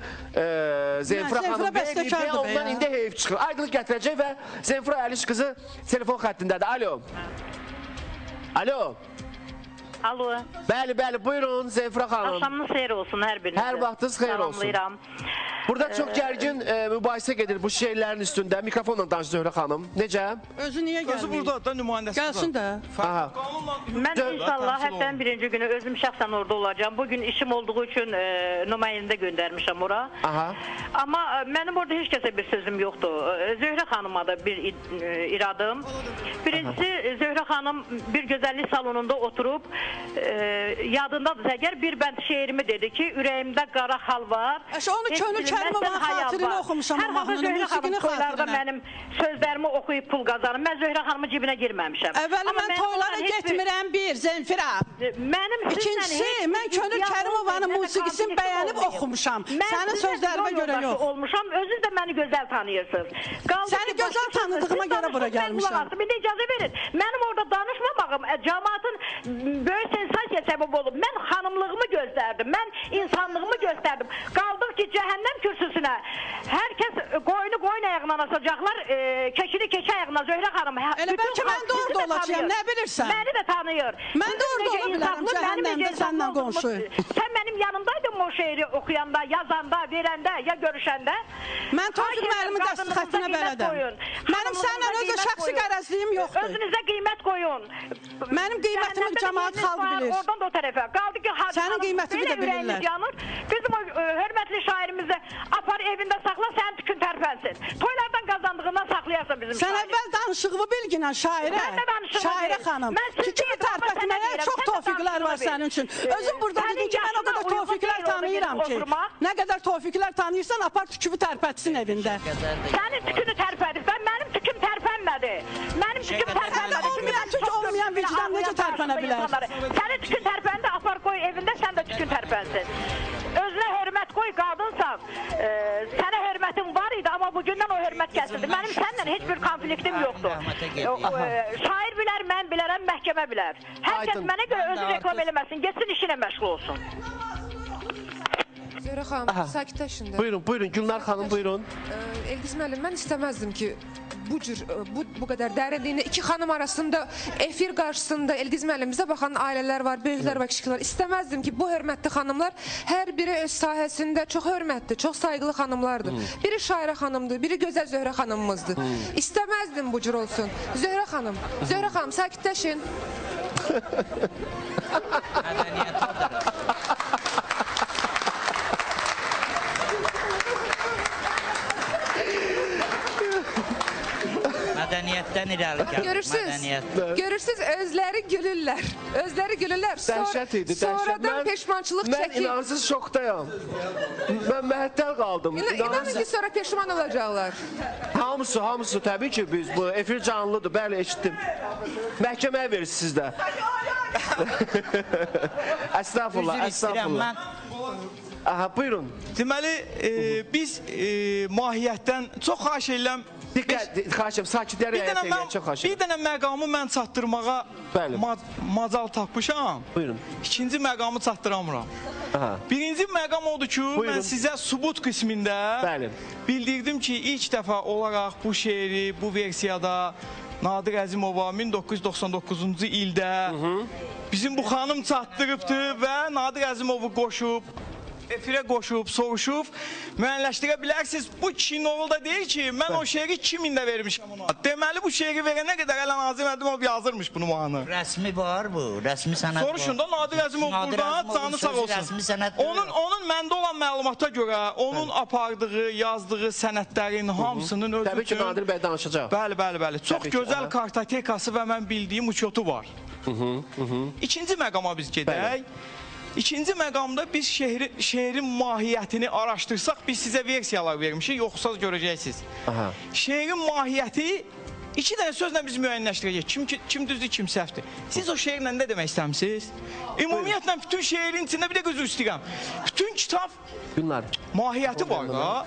Speaker 1: Zenfira xanım verməyib və ondan indi heyif çıxır. Aydınlıq gətirəcək və Zenfira Əliş qızı telefon xəttindədir. Alo. Alo.
Speaker 8: Alo.
Speaker 1: Bəli, bəli, buyurun Zenfira xanım.
Speaker 8: Axşamınız xeyir olsun hər birinizə.
Speaker 1: Hər vaxtınız xeyir olsun.
Speaker 8: Salamlayıram.
Speaker 1: Burada çox gərgin mübahisə gedir bu şeirlərin üstündə. Mikrofonla danış Zöhrə xanım. Necə?
Speaker 7: Özü niyə gəlmir?
Speaker 5: Özü burada da nümayəndəsi var.
Speaker 7: Gəlsin də.
Speaker 8: Mən inşallah həftənin birinci günü özüm şəxsən orada olacağım. Bugün işim olduğu üçün nümayəndə göndərmişəm ora. Amma mənim orada heç kəsə bir sözüm yoxdur. Zöhrə xanıma da bir iradım. Birincisi, Zöhrə xanım bir gözəllik salonunda oturub, yadındadır əgər bir bənd şeirimi dedi ki, ürəyimdə qara xal var.
Speaker 7: Onu könül Kərimovun xatirini oxumuşam o mahnının musiqini xatirinə.
Speaker 8: Mənim sözlərimi oxuyub pul qazanım. Mən Zöhrə xanımı cibinə girməmişəm.
Speaker 7: Əvvəli mən toylara getmirəm bir, Zenfira. İkincisi, mən könül Kərimovanın musiqisini bəyənib oxumuşam. Sənin sözlərimə görə yox.
Speaker 8: Özünüz də məni gözəl tanıyırsınız.
Speaker 7: Səni gözəl tanıdığıma görə bura gəlmişəm.
Speaker 8: Bir də icazə verin. Mənim orada danışmamağım cəmaatın böyük sensasiya səbəb olub. Mən xanımlığımı göstərdim. Mən insanlığımı göstərdim. Qaldıq ki, cəhənnəm kürsüsünə hər kəs qoyunu qoyun ayağından asacaqlar, keçini keçi ayağına Zöhrə xanım.
Speaker 7: Elə bəlkə mən də orada olacağım, nə bilirsən?
Speaker 8: Məni də tanıyır.
Speaker 7: Mən də orada ola bilərəm, cəhənnəmdə səndən qonşu.
Speaker 8: Sən mənim yanımdaydın o şeiri oxuyanda, yazanda, verəndə, ya görüşəndə.
Speaker 7: Mən Tofiq müəllimin dəstək xəttinə bələdəm. Mənim səninlə özə şəxsi qərəzliyim yoxdur.
Speaker 8: Özünüzə qiymət qoyun.
Speaker 7: Mənim qiymətimi cəmaat xalq bilir.
Speaker 8: Oradan da o tərəfə. Qaldı ki,
Speaker 7: sənin qiymətini də bilirlər.
Speaker 8: Bizim o hörmətli şairimizi apar evində saxla, sənin tükün tərpənsin. Toylardan qazandığından saxlayarsan bizim
Speaker 7: şairi. Sən əvvəl danışığımı bilginə şairə. Şairə xanım. Tükümü tərpətməyə çox tofiqlər var sənin üçün. Özüm burada dedim ki, mən o qədər tofiqlər tanıyıram ki. Nə qədər tofiqlər tanıyırsan, apar tükümü tərpətsin evində.
Speaker 8: Sənin tükünü tərpədibsən, mənim tüküm tərpənmədi. Mənim tüküm tərpənmədi.
Speaker 7: Olmayan vicdan necə tərpənə bilər?
Speaker 8: Sənin tükün tərpəndi, apar qoy evində, sən də tükün tərpənsin. Özünə hörmət qoy, qadınsan. Sənə hörmətin var idi, amma bugündən o hörmət kəsildi. Mənim səninlə heç bir konfliktim yoxdur. Şair bilər, mən bilərəm, məhkəmə bilər. Hər kəs mənə görə özü reklam eləməsin, geçsin işinə məşğul olsun.
Speaker 9: Zöhrə xanım, sakitləşin də.
Speaker 1: Buyurun, Gülnar xanım, buyurun.
Speaker 9: Elgiz müəllim, mən istəməzdim ki, bu qədər dərinliyində iki xanım arasında efir qarşısında Elgiz müəllimizə baxan ailələr var, böyüklər və kiçiklər. İstəməzdim ki, bu hörmətli xanımlar hər biri öz sahəsində çox hörmətli, çox sayğılı xanımlardır. Biri Şairə xanımdır, biri gözəl Zöhrə xanımımızdır. İstəməzdim bu cür olsun. Zöhrə xanım, sakitləşin.
Speaker 3: Mədəniyyətdən irəli gəlir.
Speaker 9: Görürsünüz, özləri gülürlər.
Speaker 1: Dəhşət idi,
Speaker 9: sonradan peşmançılıq çəkir.
Speaker 1: Mən inansız şokdayam. Mən məhtəl qaldım.
Speaker 9: İnanın ki, sonra peşman olacaqlar.
Speaker 1: Hamısı, təbii ki, biz bu efir canlıdır, bəli, eşitdim. Məhkəməyə verirsiniz də. Estağfurullah,
Speaker 3: Üzr istəyirəm,
Speaker 1: estağfurullah. Aha, buyurun.
Speaker 5: Deməli, biz mahiyyətdən çox xahiş edirəm.
Speaker 1: Diqqət, xahiş edirəm, sakitlər rəyət edirəm, çox xahiş
Speaker 5: Bir
Speaker 1: edirəm.
Speaker 5: dənə məqamı mən çatdırmağa
Speaker 1: Bəli.
Speaker 5: macal tapmışam.
Speaker 1: Buyurun.
Speaker 5: İkinci məqamı çatdıramıram.
Speaker 1: Aha.
Speaker 5: Birinci məqam odur ki,
Speaker 1: Buyurun.
Speaker 5: mən sizə sübut qismində
Speaker 1: Bəli.
Speaker 5: bildirdim ki, ilk dəfə olaraq bu şeiri, bu versiyada Nadir Əzimova 1999-cu ildə bizim bu xanım çatdırıbdı və Nadir Əzimovu qoşub, efirə qoşub, soruşub, müəyyənləşdirə bilərsiniz. Bu kinoğlu da deyir ki, mən o şeiri 2000-də vermişəm ona. Deməli, bu şeiri verənə qədər Ələ Nazim Ədimov yazırmış bunu mahnı.
Speaker 3: Rəsmi var bu, rəsmi sənət var.
Speaker 5: Soruşun da Nadir Əzimov burada, canı sağ
Speaker 3: Rəsmi
Speaker 5: olsun.
Speaker 3: sənət
Speaker 5: Onun məndə olan məlumata görə, onun apardığı, yazdığı sənədlərin hamısının özü
Speaker 1: Təbii ki, Nadir bəy danışacaq.
Speaker 5: Bəli. Çox
Speaker 1: Təbii ki,
Speaker 5: gözəl
Speaker 1: aha.
Speaker 5: kartotekası və mən bildiyim uçotu var. İkinci məqama biz gedək. İkinci məqamda biz şeirin mahiyyətini araşdırsaq, biz sizə versiyalar vermişik, yoxsa görəcəksiniz.
Speaker 1: Aha.
Speaker 5: Şeirin mahiyyəti iki dənə sözlə biz müəyyənləşdirəcək. Kim düzdür, kim səhvdir. Siz o şeirlə nə demək istəmişsiniz? Ümumiyyətlə, bütün şeirin içində bir də gözü istəyirəm. Bütün kitab
Speaker 1: Günlər.
Speaker 5: mahiyyəti var da.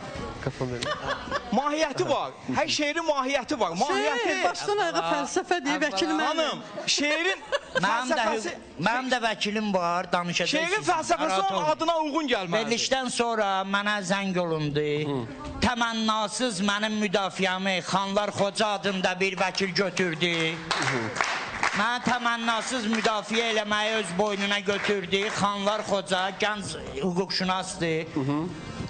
Speaker 5: Mahiyyəti var. Hər şeirin mahiyyəti var.
Speaker 7: Şeir, başdan ayağa fəlsəfə deyir, vəkilim
Speaker 5: Hanım, şeirin fəlsəfəsi...
Speaker 3: Mənim də vəkilim var, danışacaq.
Speaker 5: Şeirin fəlsəfəsi onun adına uyğun gəlməlidir.
Speaker 3: Verilişdən sonra mənə zəng olundu. Təmənnasız mənim müdafiəmi Xanlar Xoca adında bir vəkil götürdü. Mənə təmənnasız müdafiə eləməyi öz boynuna götürdü. Xanlar Xoca, gənc hüquqşünasdır.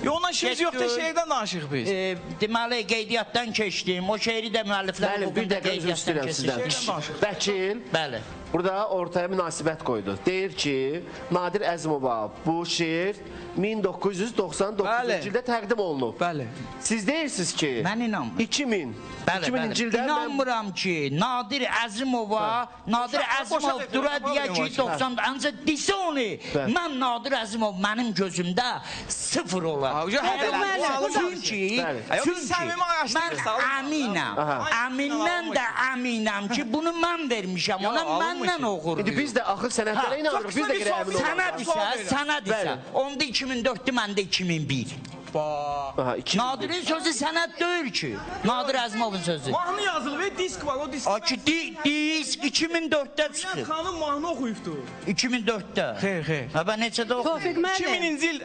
Speaker 5: Ondan işimiz yoxdur, şeirdən danışıq biz.
Speaker 3: Deməli, qeydiyyatdan keçdim. O şeiri də müəlliflər
Speaker 1: Bəli, bir dəqiqə üzr istəyirəm sizdən. Vəkil,
Speaker 3: Bəli.
Speaker 1: burada ortaya münasibət qoydu. Deyir ki, Nadir Əzimova bu şeir 1999-cu ildə təqdim olunub.
Speaker 5: Bəli.
Speaker 1: Siz deyirsiniz ki,
Speaker 3: Mən inanmıram.
Speaker 1: 2000-ci ildə
Speaker 3: İnanmıram ki, Nadir Əzimova, Nadir Əzimov dura deyə ki, 90, ancaq desə onu, mən Nadir Əzimov mənim gözümdə sıfır olar. Çünki mən əmindən də əminəm ki, bunu mən vermişəm, ona məndən oxurur.
Speaker 1: İndi biz də axır sənətlərə inanırıq, biz də görə əmin olmalıyıq.
Speaker 3: Sənəd isə, onda 2004-dür, məndə 2001. Nadirin sözü sənət deyil ki, Nadir Əzimovun sözü.
Speaker 5: Mahnı yazılıb, disk var, o disk.
Speaker 3: Disk 2004-də çıxıb.
Speaker 5: Xanım mahnı oxuyubdur.
Speaker 3: 2004-də.
Speaker 5: Xeyr.
Speaker 3: Hə, neçədə oxuyub?
Speaker 7: Tofiq müəllim.
Speaker 5: 2000-ci il.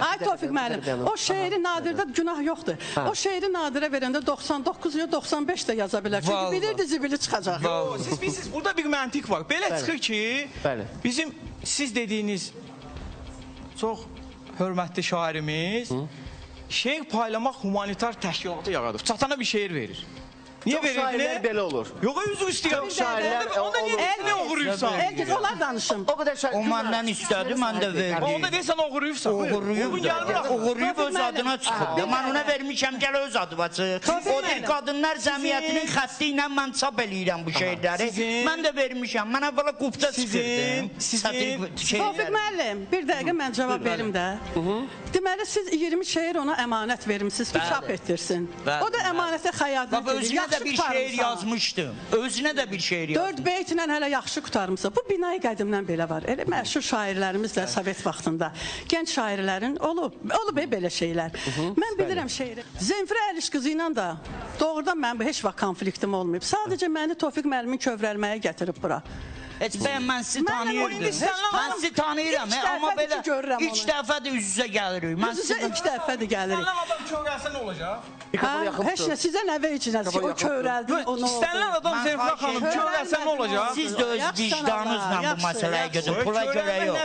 Speaker 7: Ay Tofiq müəllim, o şeiri Nadirdə günah yoxdur. O şeiri Nadirə verəndə 99 ya 95 də yaza bilər. Çünki bilirdi zibili çıxacaq.
Speaker 5: Siz bilirsiniz, burada bir məntiq var. Belə çıxır ki, bizim siz dediyiniz çox hörmətli şairimiz şeir paylamaq humanitar təşkilatı yaradıb. Çatana bir şeir verir. Niyə verir?
Speaker 1: Şairlər belə olur.
Speaker 5: Yox, üzr istəyirəm.
Speaker 1: Şairlər
Speaker 5: onda niyə oğuruyursan?
Speaker 7: Elgin, onlar danışım.
Speaker 1: O qədər şair.
Speaker 3: O məndən istədi, mən də verdim.
Speaker 5: Onda deyirsən oğuruyursan.
Speaker 3: Oğuruyub öz adına çıxıb. Mən ona vermişəm, gəl öz adıma çıx. O dil Qadınlar Cəmiyyətinin xətti ilə mən çap eləyirəm bu şeirləri. Mən də vermişəm. Mən əvvəla qubda çıxırdım.
Speaker 7: Tofiq müəllim, bir dəqiqə mən cavab verim də. Deməli, siz 20 şeir ona əmanət vermişsiniz ki, çap etdirsin. O da əmanətə xəyatını
Speaker 3: özünə də bir şeir yazmışdım. Özünə də bir şeir yazmışdım.
Speaker 7: 4 beytlə hələ yaxşı qurtarmışsa. Bu binayı qədimdən belə var. Elə məşhur şairlərimiz də Sovet vaxtında. Gənc şairlərin olub belə şeylər. Mən bilirəm şeiri. Zenfirə Əliş qızı ilə də doğrudan mənim heç vaxt konfliktim olmayıb. Sadəcə məni Tofiq müəllimin kövrəlməyə gətirib bura.
Speaker 3: Heç bəyəm, mən sizi tanıyırdım. Mən sizi tanıyıram, amma belə ilk dəfədir üz-üzə gəlirik.
Speaker 7: Üz-üzə ilk dəfədir gəlirik.
Speaker 5: İstənilən adam kövrəlsə nə olacaq?
Speaker 7: Heç nə, sizə nə verəcəksiniz ki, o kövrəldi, o nə oldu?
Speaker 5: İstənilən adam Zeyfra xanım kövrəlsə nə olacaq?
Speaker 3: Siz də öz vicdanınızla bu məsələyə gedin, pula görə yox.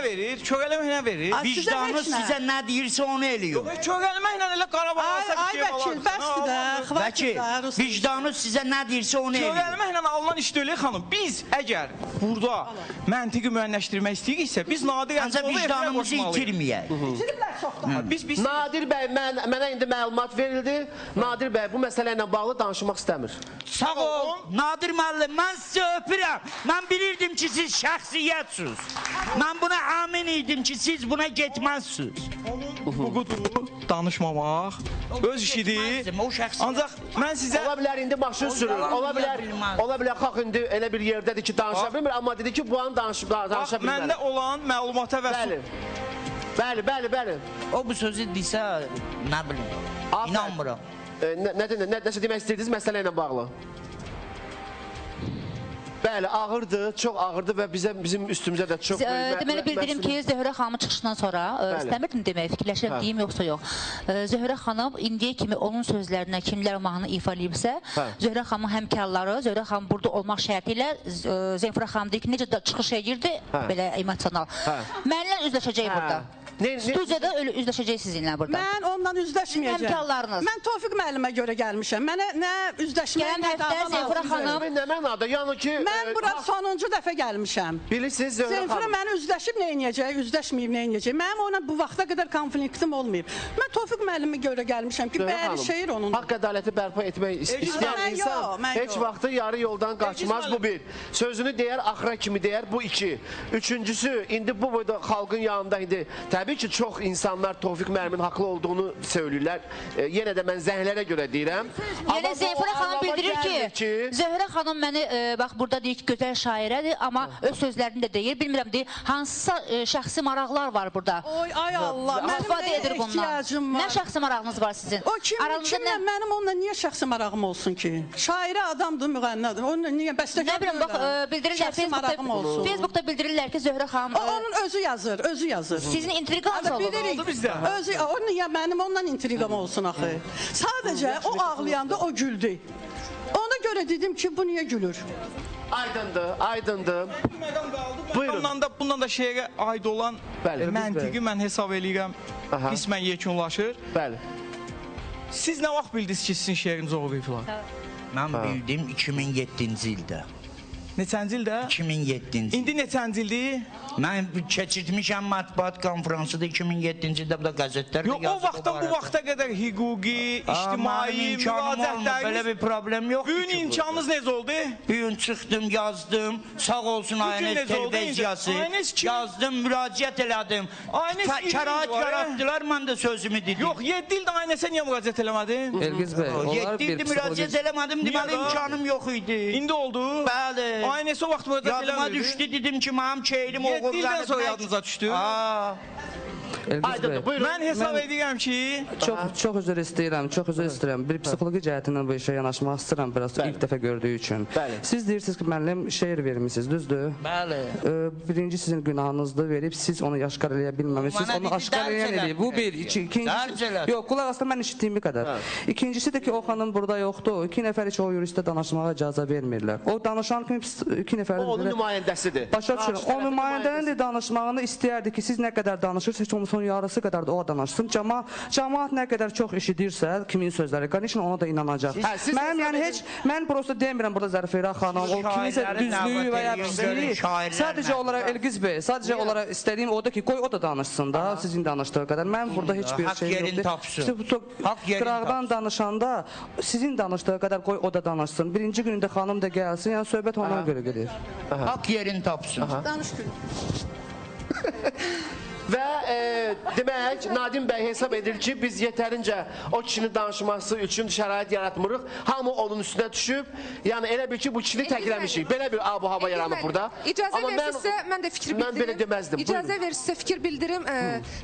Speaker 5: Kövrəlmək nə verir?
Speaker 3: Vicdanınız sizə nə deyirsə onu eləyir.
Speaker 5: Kövrəlməklə elə Qarabağ alsa bir şey
Speaker 7: olar. Ay vəkil, bəsdir də.
Speaker 3: Vəkil, vicdanınız sizə nə deyirsə onu eləyir.
Speaker 5: Kövrəlməklə alınan iş deyil xanım. Biz əgər burada məntiqi müəyyənləşdirmək istəyirik biz Nadir
Speaker 3: Əzimov'u vicdanımızı itirməyək.
Speaker 7: İtiriblər çoxdan.
Speaker 1: Nadir bəy, mənə indi məlumat verildi. Nadir bəy bu məsələ ilə bağlı danışmaq istəmir.
Speaker 3: Sağ ol, Nadir müəllim, mən sizə öpürəm. Mən bilirdim ki, siz şəxsiyyətsiniz. Mən buna əmin idim ki, siz buna getməzsiniz.
Speaker 5: hüququdur danışmamaq. Öz işidir. Ancaq mən sizə...
Speaker 1: Ola bilər indi maşın sürür. Ola bilər xalq indi elə bir yerdədir ki, danışa bilmir. Amma dedi ki, bu an danışa bilmir.
Speaker 5: Məndə olan məlumata və...
Speaker 1: Bəli.
Speaker 3: O bu sözü desə, nə bilim, inanmıram.
Speaker 1: Nəsə demək istəyirdiniz məsələ ilə bağlı? Bəli, ağırdır, çox ağırdır və bizim üstümüzə də çox...
Speaker 10: Deməli, bildirim ki, Zöhrə xanımın çıxışından sonra, istəmirdim demək, fikirləşirəm, deyim yoxsa yox. Zöhrə xanım indiyə kimi onun sözlərinə kimlər mahnı ifaləyibsə, Zöhrə xanımın həmkarları, Zöhrə xanım burada olmaq şərti ilə Zenfira xanım deyir ki, necə də çıxış edirdi, belə emosional. Mənlə üzləşəcək burada. Studiyada üzləşəcək sizinlə burada.
Speaker 7: Mən ondan üzləşməyəcəm.
Speaker 10: Həmkarlarınız.
Speaker 7: Mən Tofiq müəllimə görə gəlmişəm. Mənə nə üzləşməyə, nə
Speaker 10: Zenfira xanım.
Speaker 1: Nə mənada, yəni ki...
Speaker 7: Mən bura sonuncu dəfə gəlmişəm.
Speaker 1: Bilirsiniz, Zöhrə xanım.
Speaker 7: Zenfira məni üzləşib nə inəyəcək, üzləşməyib nə inəyəcək. Mənim ona bu vaxta qədər konfliktim olmayıb. Mən Tofiq müəllimə görə gəlmişəm ki, bəli şeir onun.
Speaker 1: Haqq ədaləti bərpa etmək istəyən insan heç vaxtı yarı yoldan qaçmaz, bu bir. Sözünü deyər, axıra kimi deyər, bu iki. Üçüncüsü, indi bu boyda xalqın yanında indi təbii ki, çox insanlar Tofiq müəllimin haqlı olduğunu söylürlər. Yenə də mən zəhlərə görə deyirəm.
Speaker 10: Yəni Zenfira xanım bildirir ki, Zöhrə xanım məni, bax burada deyir ki, gözəl şairədir, amma öz sözlərini də deyir. Bilmirəm, deyir, hansısa şəxsi maraqlar var burada.
Speaker 7: Oy, ay Allah, mənim nə ehtiyacım var.
Speaker 10: Nə şəxsi marağınız var sizin?
Speaker 7: O kimlə, mənim onunla niyə şəxsi marağım olsun ki? Şairə adamdır, müğənnadır. Onunla niyə bəstəkar
Speaker 10: deyirəm? Nə bilim, bax, bildirirlər, Facebookda bildirirlər ki, Zöhrə xanım...
Speaker 7: Onun özü yazır.
Speaker 10: Sizin intriqanız olur.
Speaker 7: Özü, mənim ondan intriqam olsun axı. Sadəcə o ağlayanda o güldü. Ona görə dedim ki, bu niyə gülür?
Speaker 1: Aydındır. Buyurun.
Speaker 5: Bundan da şeirə aid olan məntiqi mən hesab eləyirəm. Qismən yekunlaşır.
Speaker 1: Bəli.
Speaker 5: Siz nə vaxt bildiniz ki, sizin şeiriniz oğurlayıblar?
Speaker 3: Mən bildim 2007-ci ildə.
Speaker 5: Neçənci ildə?
Speaker 3: 2007-ci.
Speaker 5: İndi neçənci ildir?
Speaker 3: Mən keçirtmişəm mətbuat konferansıda 2007-ci ildə bu da qəzetlərdə
Speaker 5: yazılıb. Yox, o vaxtdan bu vaxta qədər hüquqi, ictimai, müraciətləriniz...
Speaker 3: Belə bir problem yoxdur ki.
Speaker 5: Bu gün imkanınız necə oldu?
Speaker 3: Bu gün çıxdım, yazdım, sağ olsun ANS televiziyası, yazdım, müraciət elədim. Kərahat yaratdılar, mən də sözümü dedim.
Speaker 5: Yox, 7 ildə ANS-ə niyə müraciət eləmədin?
Speaker 11: Elgiz bəy, onlar
Speaker 3: 7 ildə müraciət eləmədim, deməli imkanım yox idi.
Speaker 5: İndi oldu?
Speaker 3: Bəli.
Speaker 5: ANS-ə vaxt müraciət eləmədi.
Speaker 3: Yadıma düşdü, dedim ki, mənim şeirim oğurlanıb.
Speaker 5: 7 ildən sonra yadınıza düşdü. Mən hesab edirəm ki...
Speaker 11: Çox üzr istəyirəm. Bir psixoloji cəhətindən bu işə yanaşmaq istəyirəm, biraz ilk dəfə gördüyü üçün. Siz deyirsiniz ki, müəllim şeir vermişsiniz, düzdür?
Speaker 3: Bəli.
Speaker 11: Birinci sizin günahınızdır verib, siz onu aşkar eləyə bilməmişsiniz, onu aşkar eləyən eləyib. Bu bir, ikincisi... Yox, qulaq asla mən işitdiyimi qədər. İkincisi də ki, o xanım burada yoxdur. 2 nəfər heç o yuristə danışmağa icazə vermirlər. O danışan kimi 2 nəfər...
Speaker 1: O onun nümayəndəsidir.
Speaker 11: Başa düşürəm. O nümayəndənin də danışmağını istəyərdi ki, siz nə qədər danışırsınız, heç onun yarısı qədər də o danışsın. Cəmaat nə qədər çox eşidirsə, kimin sözləri, qanişin ona da inanacaq. Mənim yəni heç, mən prosto demirəm burada Zərfira xanım, o kimisə düzlüyü və ya pisliyi, sadəcə olaraq Elgiz bəy, sadəcə olaraq istədiyim odur ki, qoy o da danışsın da, sizin danışdığı qədər. Mən burada heç bir şey yoxdur. Qıraqdan danışanda, sizin danışdığı qədər qoy o da danışsın. Birinci günündə xanım da gəlsin, yəni söhbət ona görə gedir.
Speaker 3: Haqq yerini tapsın.
Speaker 7: Danış günü.
Speaker 1: Və demək, Nadim bəy hesab edir ki, biz yetərincə o kişinin danışması üçün şərait yaratmırıq. Hamı onun üstünə düşüb. Yəni elə bil ki, bu kişini təkləmişik. Belə bir ab-hava yaranıb burada.
Speaker 9: İcazə verirsə, mən də fikir bildirim.
Speaker 1: Mən belə deməzdim.
Speaker 9: İcazə verirsə fikir bildirim.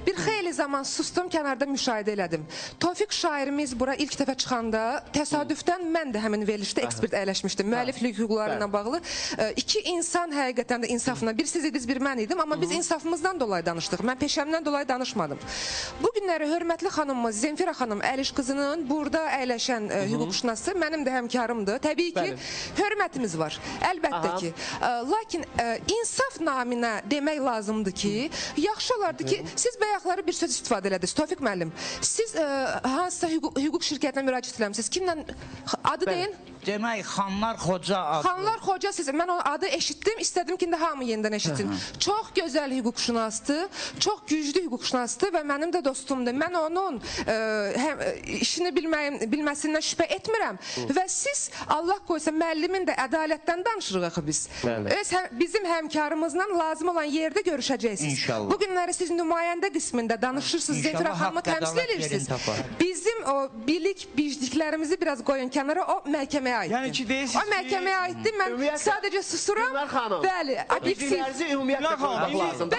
Speaker 9: Bir xeyli zaman sustum, kənarda müşahidə elədim. Tofiq şairimiz bura ilk dəfə çıxanda təsadüfdən mən də həmin verilişdə ekspert əyləşmişdim. Müəlliflik hüquqları ilə bağlı. İki insan həqiqətən də insafına. Bir siz idiniz, bir mən idim. Amma biz insafımızdan dolayı danışdıq. Mən peşəmdən dolayı danışmadım. Bu günləri hörmətli xanımımız Zenfira xanım Əliş qızının burada əyləşən hüquqşünası mənim də həmkarımdır. Təbii ki, hörmətimiz var. Əlbəttə ki. Lakin insaf naminə demək lazımdır ki, yaxşı olardı ki, siz bayaqları bir söz istifadə elədiniz. Tofiq müəllim, siz hansısa hüquq şirkətinə müraciət eləmişsiniz. Kimlə? Adı deyin?
Speaker 3: Demək, Xanlar Xoca adı.
Speaker 9: Xanlar Xoca siz, mən o adı eşitdim, istədim ki, indi hamı yenidən eşitsin. Çox gözəl hüquqşünasdır, çox güclü hüquqşünasdır və mənim də dostumdur. Mən onun işini bilməsindən şübhə etmirəm və siz, Allah qoysa, müəllimin də ədalətdən danışırıq axı biz. Bizim həmkarımızla lazım olan yerdə görüşəcəksiniz.
Speaker 3: İnşallah.
Speaker 9: Bu günləri siz nümayəndə qismində danışırsınız, Zenfira xanımı təmsil edirsiniz. Bizim o bilik-bicliklərimizi biraz qoyun kənara, o məhkəməyə aiddir.
Speaker 5: Yəni ki, deyirsiniz
Speaker 9: o məhkəməyə aiddir, mən sadəcə susuram. Bəli,
Speaker 1: bicliklərinizi ümumiyyətlə qoymaq lazımdır.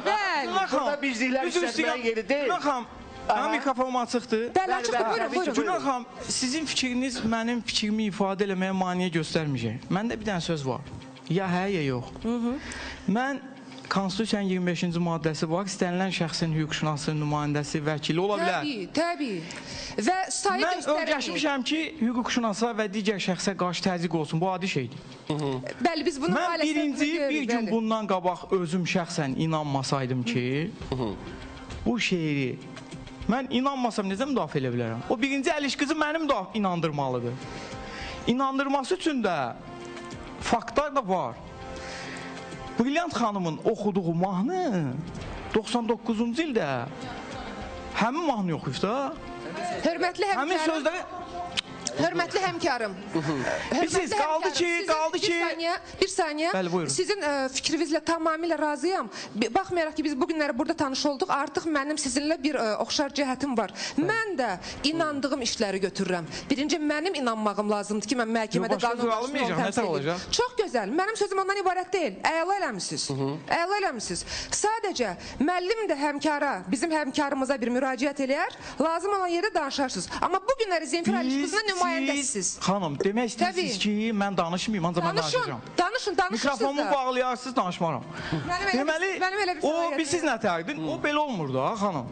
Speaker 9: Bəli.
Speaker 1: Burada bicliklər işlətməyə yeri deyil.
Speaker 5: Günah xanım, mənim mikrofonum açıqdır.
Speaker 9: Bəli, açıqdır, buyurun.
Speaker 5: Günah xanım, sizin fikriniz mənim fikrimi ifadə eləməyə maneə göstərməyəcək. Məndə bir dənə söz var. Ya hə, ya yox. Mən Konstitusiyanın 25-ci maddəsi var, istənilən şəxsin hüquqşünasının nümayəndəsi, vəkili ola bilər.
Speaker 9: Təbii. Və sayı
Speaker 5: mən öyrəşmişəm ki, hüquqşünasa və digər şəxsə qarşı təzyiq olsun. Bu adi şeydir.
Speaker 9: Bəli, biz bunu
Speaker 5: mən bir gün bundan qabaq özüm şəxsən inanmasaydım ki, bu şeiri mən inanmasam necə müdafiə edə bilərəm? O birinci Əliş qızı mənim inandırmalıdır. İnandırması üçün də faktlar da var. Brilliant xanımın oxuduğu mahnı 99-cu ildə həmin mahnı oxuyub da.
Speaker 9: Hörmətli həmkarım. Hörmətli həmkarım.
Speaker 5: Bilirsiniz, qaldı ki...
Speaker 9: Bir saniyə.
Speaker 5: Bəli, buyurun.
Speaker 9: Sizin fikrinizlə tamamilə razıyam. Baxmayaraq ki, biz bugünləri burada tanış olduq, artıq mənim sizinlə bir oxşar cəhətim var. Mən də inandığım işləri götürürəm. Birinci, mənim inanmağım lazımdır ki, mən məhkəmədə qanunlaşdırma təmsil edim. Çox gözəl. Mənim sözüm ondan ibarət deyil. Əla eləmişsiniz. Əla eləmişsiniz. Sadəcə, müəllim də həmkara, bizim həmkarımıza bir müraciət eləyər, lazım olan yerdə danışarsınız. Amma bugünləri Zenfira Əliş qızına nümayəndəsiz.
Speaker 5: Xanım, demək istəyirsiniz ki, mən danışmayayım, ancaq mən danışacağım.
Speaker 9: Danışın,
Speaker 5: mikrofonumu bağlayarsınız, danışmaram. Deməli, o, siz nətərdir? O belə olmur da, xanım.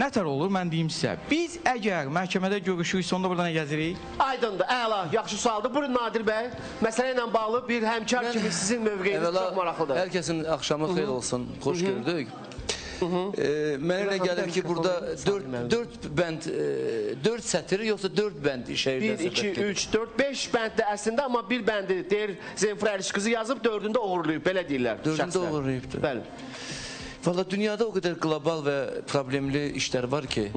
Speaker 5: Nətər olur, mən deyim sizə. Biz əgər məhkəmədə görüşürük, sonda burada nə gəzirik?
Speaker 1: Aydındır, əla, yaxşı sualdır. Buyurun Nadir bəy, məsələ ilə bağlı bir həmkar kimi sizin mövqeyiniz çox maraqlıdır.
Speaker 12: Hər kəsin axşamı xeyir olsun, xoş gördük. Mənə elə gəlir ki, burada 4 sətir, yoxsa 4 bənd şəhərdə
Speaker 1: 1, 2, 3, 4, 5 bənddir əslində, amma bir bəndi deyir Zenfira Əliş qızı yazıb, 4-ündə oğurlayıb, belə deyirlər.
Speaker 12: 4-ündə oğurlayıbdır.
Speaker 1: Bəli.
Speaker 12: Valla dünyada o qədər qlobal və problemli işlər var ki,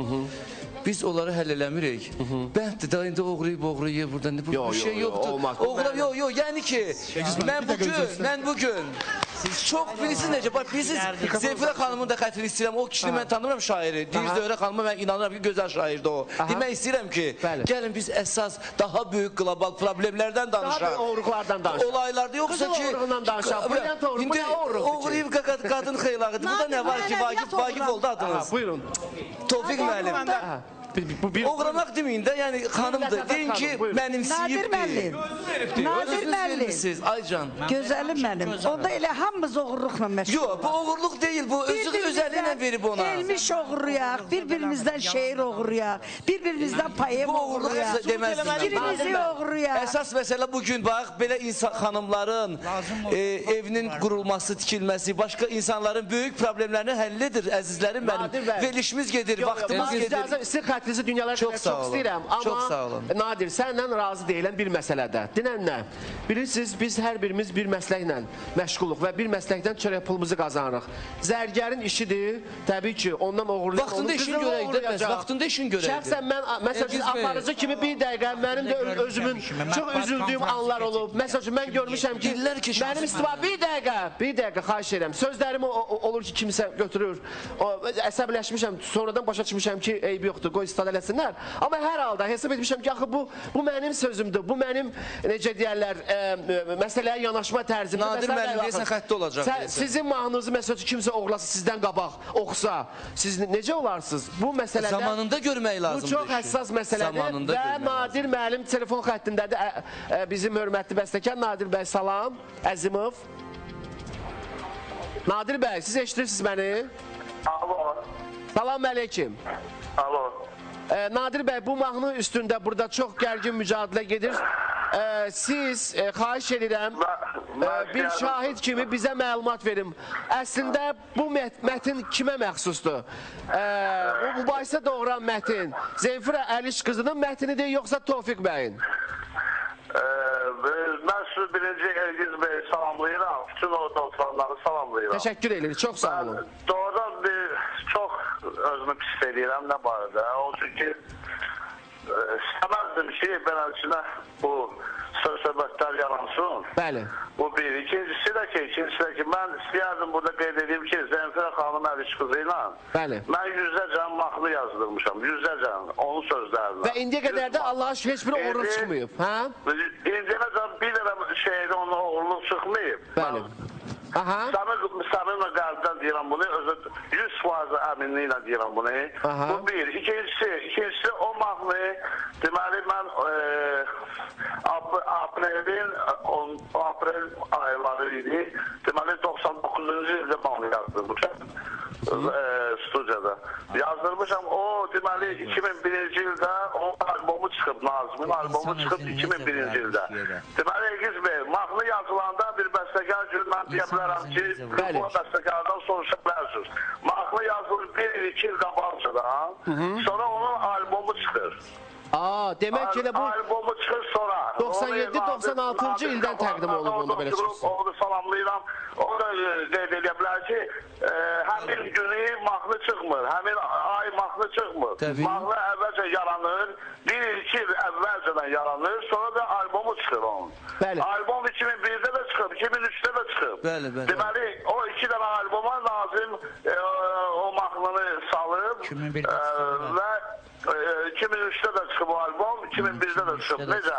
Speaker 12: biz onları həll eləmirik. Bənddir də, indi oğrayıb buradan, bu şey yoxdur. Yox, yəni ki, mən bugün çox bilirsiniz necə, bilirsiniz, Zenfira xanımın da xətrini istəyirəm, o kişini mən tanımıram şairi, deyir Zöhrə xanıma mən inanıram ki, gözəl şairdir o. Demək istəyirəm ki, gəlin biz əsas daha böyük qlobal problemlərdən danışaq.
Speaker 1: Daha böyük oğruqlardan danışaq.
Speaker 12: Olaylarda yoxsa ki, indi oğrayıb qadın xeylağıdır. Burada nə var ki, Vagif oldu adınız.
Speaker 1: Buyurun.
Speaker 12: Tofiq müəllim. Oğramaq deməyin də, yəni xanımdır. Deyin ki, mənimsiyibdir.
Speaker 6: Nadir müəllim.
Speaker 12: Aycan.
Speaker 6: Gözəlim mənim. Onda elə hamımız oğurluqla məşğul.
Speaker 12: Yox, bu oğurluq deyil, bu özəliylə verib ona.
Speaker 6: Elmiş oğurlayaq, bir-birimizdən şeir oğurlayaq, bir-birimizdən poem oğurlayaq, birimizi oğurlayaq.
Speaker 12: Əsas məsələ bugün, bax, belə xanımların evinin qurulması, tikilməsi, başqa insanların böyük problemlərini həllidir, əzizlərim mənim. Verilişimiz gedir, vaxtımız gedir.
Speaker 1: Sizi dünyalar qədər çox istəyirəm, amma Nadir, sənlə razı deyilən bir məsələdə. Dinən nə? Bilirsiniz, biz hər birimiz bir məsləklə məşğuluq və bir məsləkdən çörək pulumuzu qazanırıq. Zərgərin işidir, təbii ki, ondan oğurlayaq.
Speaker 12: Vaxtında işin görəkdir, vaxtında işin görəkdir.
Speaker 1: Şəxsən mən, məsələn, aparıcı kimi bir dəqiqə, mənim də özümün çox üzüldüyüm anlar olub. Məsələn, mən görmüşəm ki, mənim istifa, bir dəqiqə, xahiş edirəm. Sözlərimi olur ki, kimsə götürür, əsəbləşmişəm, sonradan başa çıxmışam ki, eybi yoxdur, qoy istifadə eləsinlər. Amma hər halda hesab etmişəm ki, axı bu mənim sözümdür, bu mənim, necə deyərlər, məsələyə yanaşma tərzimdir.
Speaker 12: Nadir müəllim deyəsən xəttə olacaq.
Speaker 1: Sizin mahnınızı, məsələn, kimsə oğurlasa, sizdən qabaq oxusa, siz necə olarsınız? Bu məsələdə...
Speaker 12: Zamanında görmək lazımdır.
Speaker 1: Bu çox həssas məsələdir və Nadir müəllim telefon xəttindədir. Bizim hörmətli bəstəkar Nadir bəy, salam, Əzimov. Nadir bəy, siz eşitirsiniz məni?
Speaker 13: Alo.
Speaker 1: Salam əleyküm.
Speaker 13: Alo.
Speaker 1: Nadir bəy, bu mahnı üstündə burada çox gərgin mücadilə gedir. Siz, xahiş edirəm, bir şahid kimi bizə məlumat verin. Əslində, bu mətin kimə məxsusdur? Bu mübahisə doğuran mətin Zenfira Əliş qızının mətinidir, yoxsa Tofiq bəyin?
Speaker 13: Sonsuz birinci Elgiz Bey salamlayıram. Bütün orada oturanları salamlayıram.
Speaker 1: Teşekkür edirik. Çox sağ olun.
Speaker 13: Doğrudan çox özümü pis eləyirəm nə barədə. O çünki istəməzdim ki, beləsinə bu söz-söhbətlər yalansın.
Speaker 1: Bəli.
Speaker 13: Bu bir. İkincisi də ki, mən istəyərdim burada qeyd edeyim ki, Zənfirə xanım Əliş qızı ilə mən yüzlərcə mahnı yazdırmışam. Yüzlərcə onun sözlərinə.
Speaker 1: Və indiyə qədər də Allah'a şükür heç bir uğurluq çıxmayıb.
Speaker 13: İndiyə qədər bir dənə şeydə onun uğurluq çıxmayıb.
Speaker 1: Bəli.
Speaker 13: Səmimlə qəlbdən deyirəm bunu, 100% əminliklə deyirəm bunu. Bu bir. İkincisi o mahnı, deməli mən aprel ayları idi, deməli 99-cu ildə mahnı yazdırmışam studiyada. Yazdırmışam, o deməli 2001-ci ildə o albomu çıxıb, Nazımın albomu çıxıb 2001-ci ildə. Deməli Elgiz Bey, mahnı yazılanda bir bəstəkar gün mən deyə bilərəm ki, bu bəstəkardan soruşa bilərsiniz. Mahnı yazılır 1-2 il qabaqcadan, sonra onun albomu çıxır.
Speaker 1: Demək ki, bu
Speaker 13: albomu çıxır sonra
Speaker 1: 97-96-cı ildən təqdim olunub onda belə çıxırsın.
Speaker 13: Onu salamlayıram. O da qeyd edə bilər ki, həmin günü mahnı çıxmır, həmin ay mahnı çıxmır. Mahnı əvvəlcə yaranır, 1-2 il əvvəlcədən yaranır, sonra da albomu çıxır onun. Albom 2001-də də çıxıb, 2003-də də çıxıb. Deməli, o 2 dənə alboma Nazım o mahnını salıb və 2003'te de çıkıb bu albom, 2001'de de çıkıb. Necə?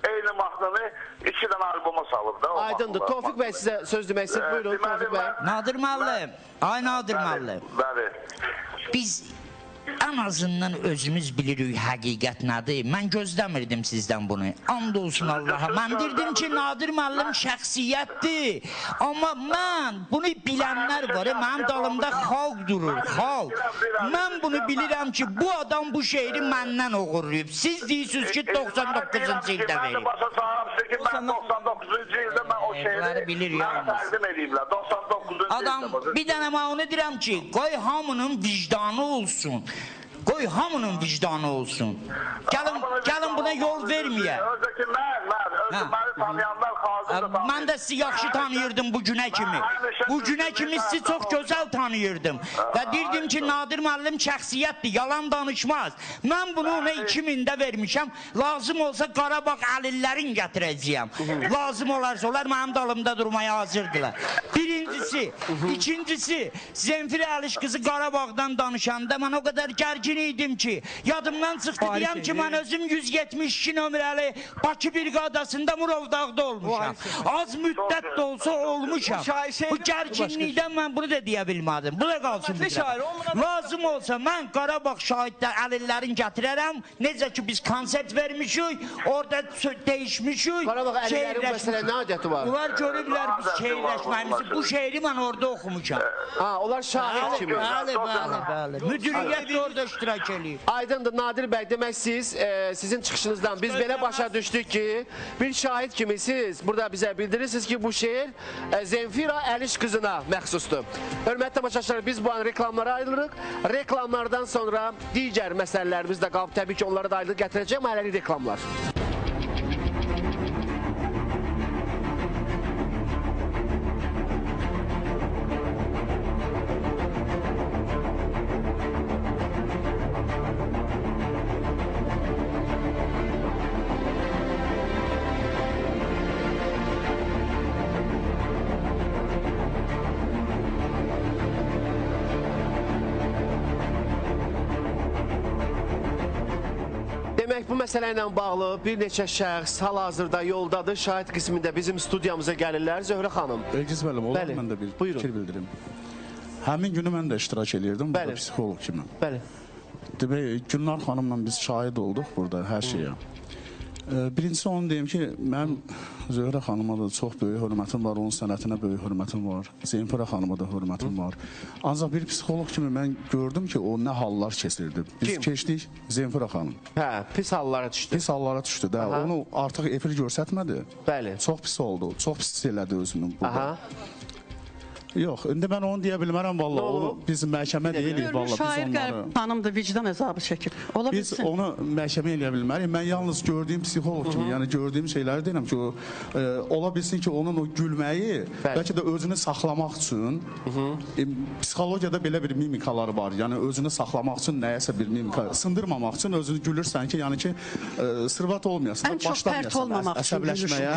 Speaker 13: Eyni mahnını 2 dənə alboma salıb da.
Speaker 1: Aydındır. Tofiq bəy sizə söz demək istəyir. Buyurun Tofiq bəy.
Speaker 3: Nadir müəllim. Ay Nadir müəllim.
Speaker 13: Bəli.
Speaker 3: Biz ən azından özümüz bilirik həqiqət nədir. Mən gözləmirdim sizdən bunu. And olsun Allaha. Mən dedim ki, Nadir müəllim şəxsiyyətdir. Amma mən bunu bilənlər var. Mənim dalımda xalq durur. Xalq. Mən bunu bilirəm ki, bu adam bu şeiri məndən oğurlayıb. Siz deyirsiniz ki, 99-cu ildə verib.
Speaker 13: Mən başa sağlam ki, mən 99-cu ildə mən o şeiri mən təqdim edeyimlər. 99-cu ildə.
Speaker 3: Adam, bir dənə mən onu deyirəm ki, qoy hamının vicdanı olsun. Qoy hamının vicdanı olsun. Gəlin buna yol verməyə.
Speaker 13: Özdəki məni tanıyanlar xalqı da
Speaker 3: mən də sizi yaxşı tanıyırdım bu günə kimi. Bu günə kimi sizi çox gözəl tanıyırdım. Və deyirdim ki, Nadir müəllim şəxsiyyətdir, yalan danışmaz. Mən bunu ona 2000-də vermişəm. Lazım olsa Qarabağ əlillərin gətirəcəyəm. Lazım olarsa onlar mənim dalımda durmaya hazırdılar. Birincisi. İkincisi, Zənfirə Əliş qızı Qarabağdan danışanda mən o qədər gərgin idim ki, yadımdan çıxdı deyəm ki, mən özüm 172 nömrəli Bakı briqadasında Murovdağda olmuşam. Az müddət də olsa olmuşam. Bu gərginlikdən mən bunu da deyə bilmədim. Bu da qalsın bilirəm. Lazım olsa mən Qarabağ şahiddə əlillərin gətirərəm. Necə ki biz konsert vermişik, orada dəyişmişik.
Speaker 1: Qarabağ əlillərin məsələ nə adəti var?
Speaker 3: Onlar görürlər biz şehirləşməyimizi. Bu şehri mən orada oxumuşam.
Speaker 1: Onlar şahid kimi.
Speaker 3: Bəli. Müdiriyyət də orada iştirak eləyir.
Speaker 1: Aydındır Nadir bəy, demək sizin çıxışınızdan biz belə başa düşdük ki, bir şahid kimi siz burada bizə bildirirsiniz ki, bu şeir Zənfirə Əliş qızına məxsusdur. Hörmətli tamaşaçılar, biz bu an reklamlara ayrılırıq. Reklamlardan sonra digər məsələlərimiz də qalıb, təbii ki, onlara da ayrılıq gətirəcək, hələlik reklamlar. Demək, bu məsələ ilə bağlı bir neçə şəxs hal-hazırda yoldadır, şahid qismində bizim studiyamıza gəlirlər. Zöhrə xanım.
Speaker 14: Elgiz müəllim, olar mən də bir fikir bildirim. Həmin günü mən də iştirak edirdim, burada psixoloq kimi. Demək, Gülnar xanımla biz şahid olduq burada hər şeyə. Birincisi onu deyim ki, mən Zöhrə xanıma da çox böyük hörmətim var, onun sənətinə böyük hörmətim var, Zənfirə xanıma da hörmətim var. Ancaq bir psixoloq kimi mən gördüm ki, o nə hallar keçirdi. Biz keçdik Zənfirə xanım.
Speaker 1: Pis hallara düşdü.
Speaker 14: Pis hallara düşdü də, onu artıq efir görsətmədi. Çox pis oldu, çox pis elədi özünü burada. Yox, indi mən onu deyə bilmərəm valla. Onu biz məhkəmə deyilik valla.
Speaker 7: Şair qərib xanım da vicdan əzabı çəkir. Ola bilsin.
Speaker 14: Biz onu məhkəmə eləyə bilmərik. Mən yalnız gördüyüm psixoloq kimi, yəni gördüyüm şeyləri deyirəm ki, ola bilsin ki, onun o gülməyi bəlkə də özünü saxlamaq üçün psixologiyada belə bir mimikalar var. Yəni özünü saxlamaq üçün nəyəsə bir mimika, sındırmamaq üçün özünü gülürsən ki, yəni ki, sırvat olmayasan, başlamayasan, əsəbləşməyə,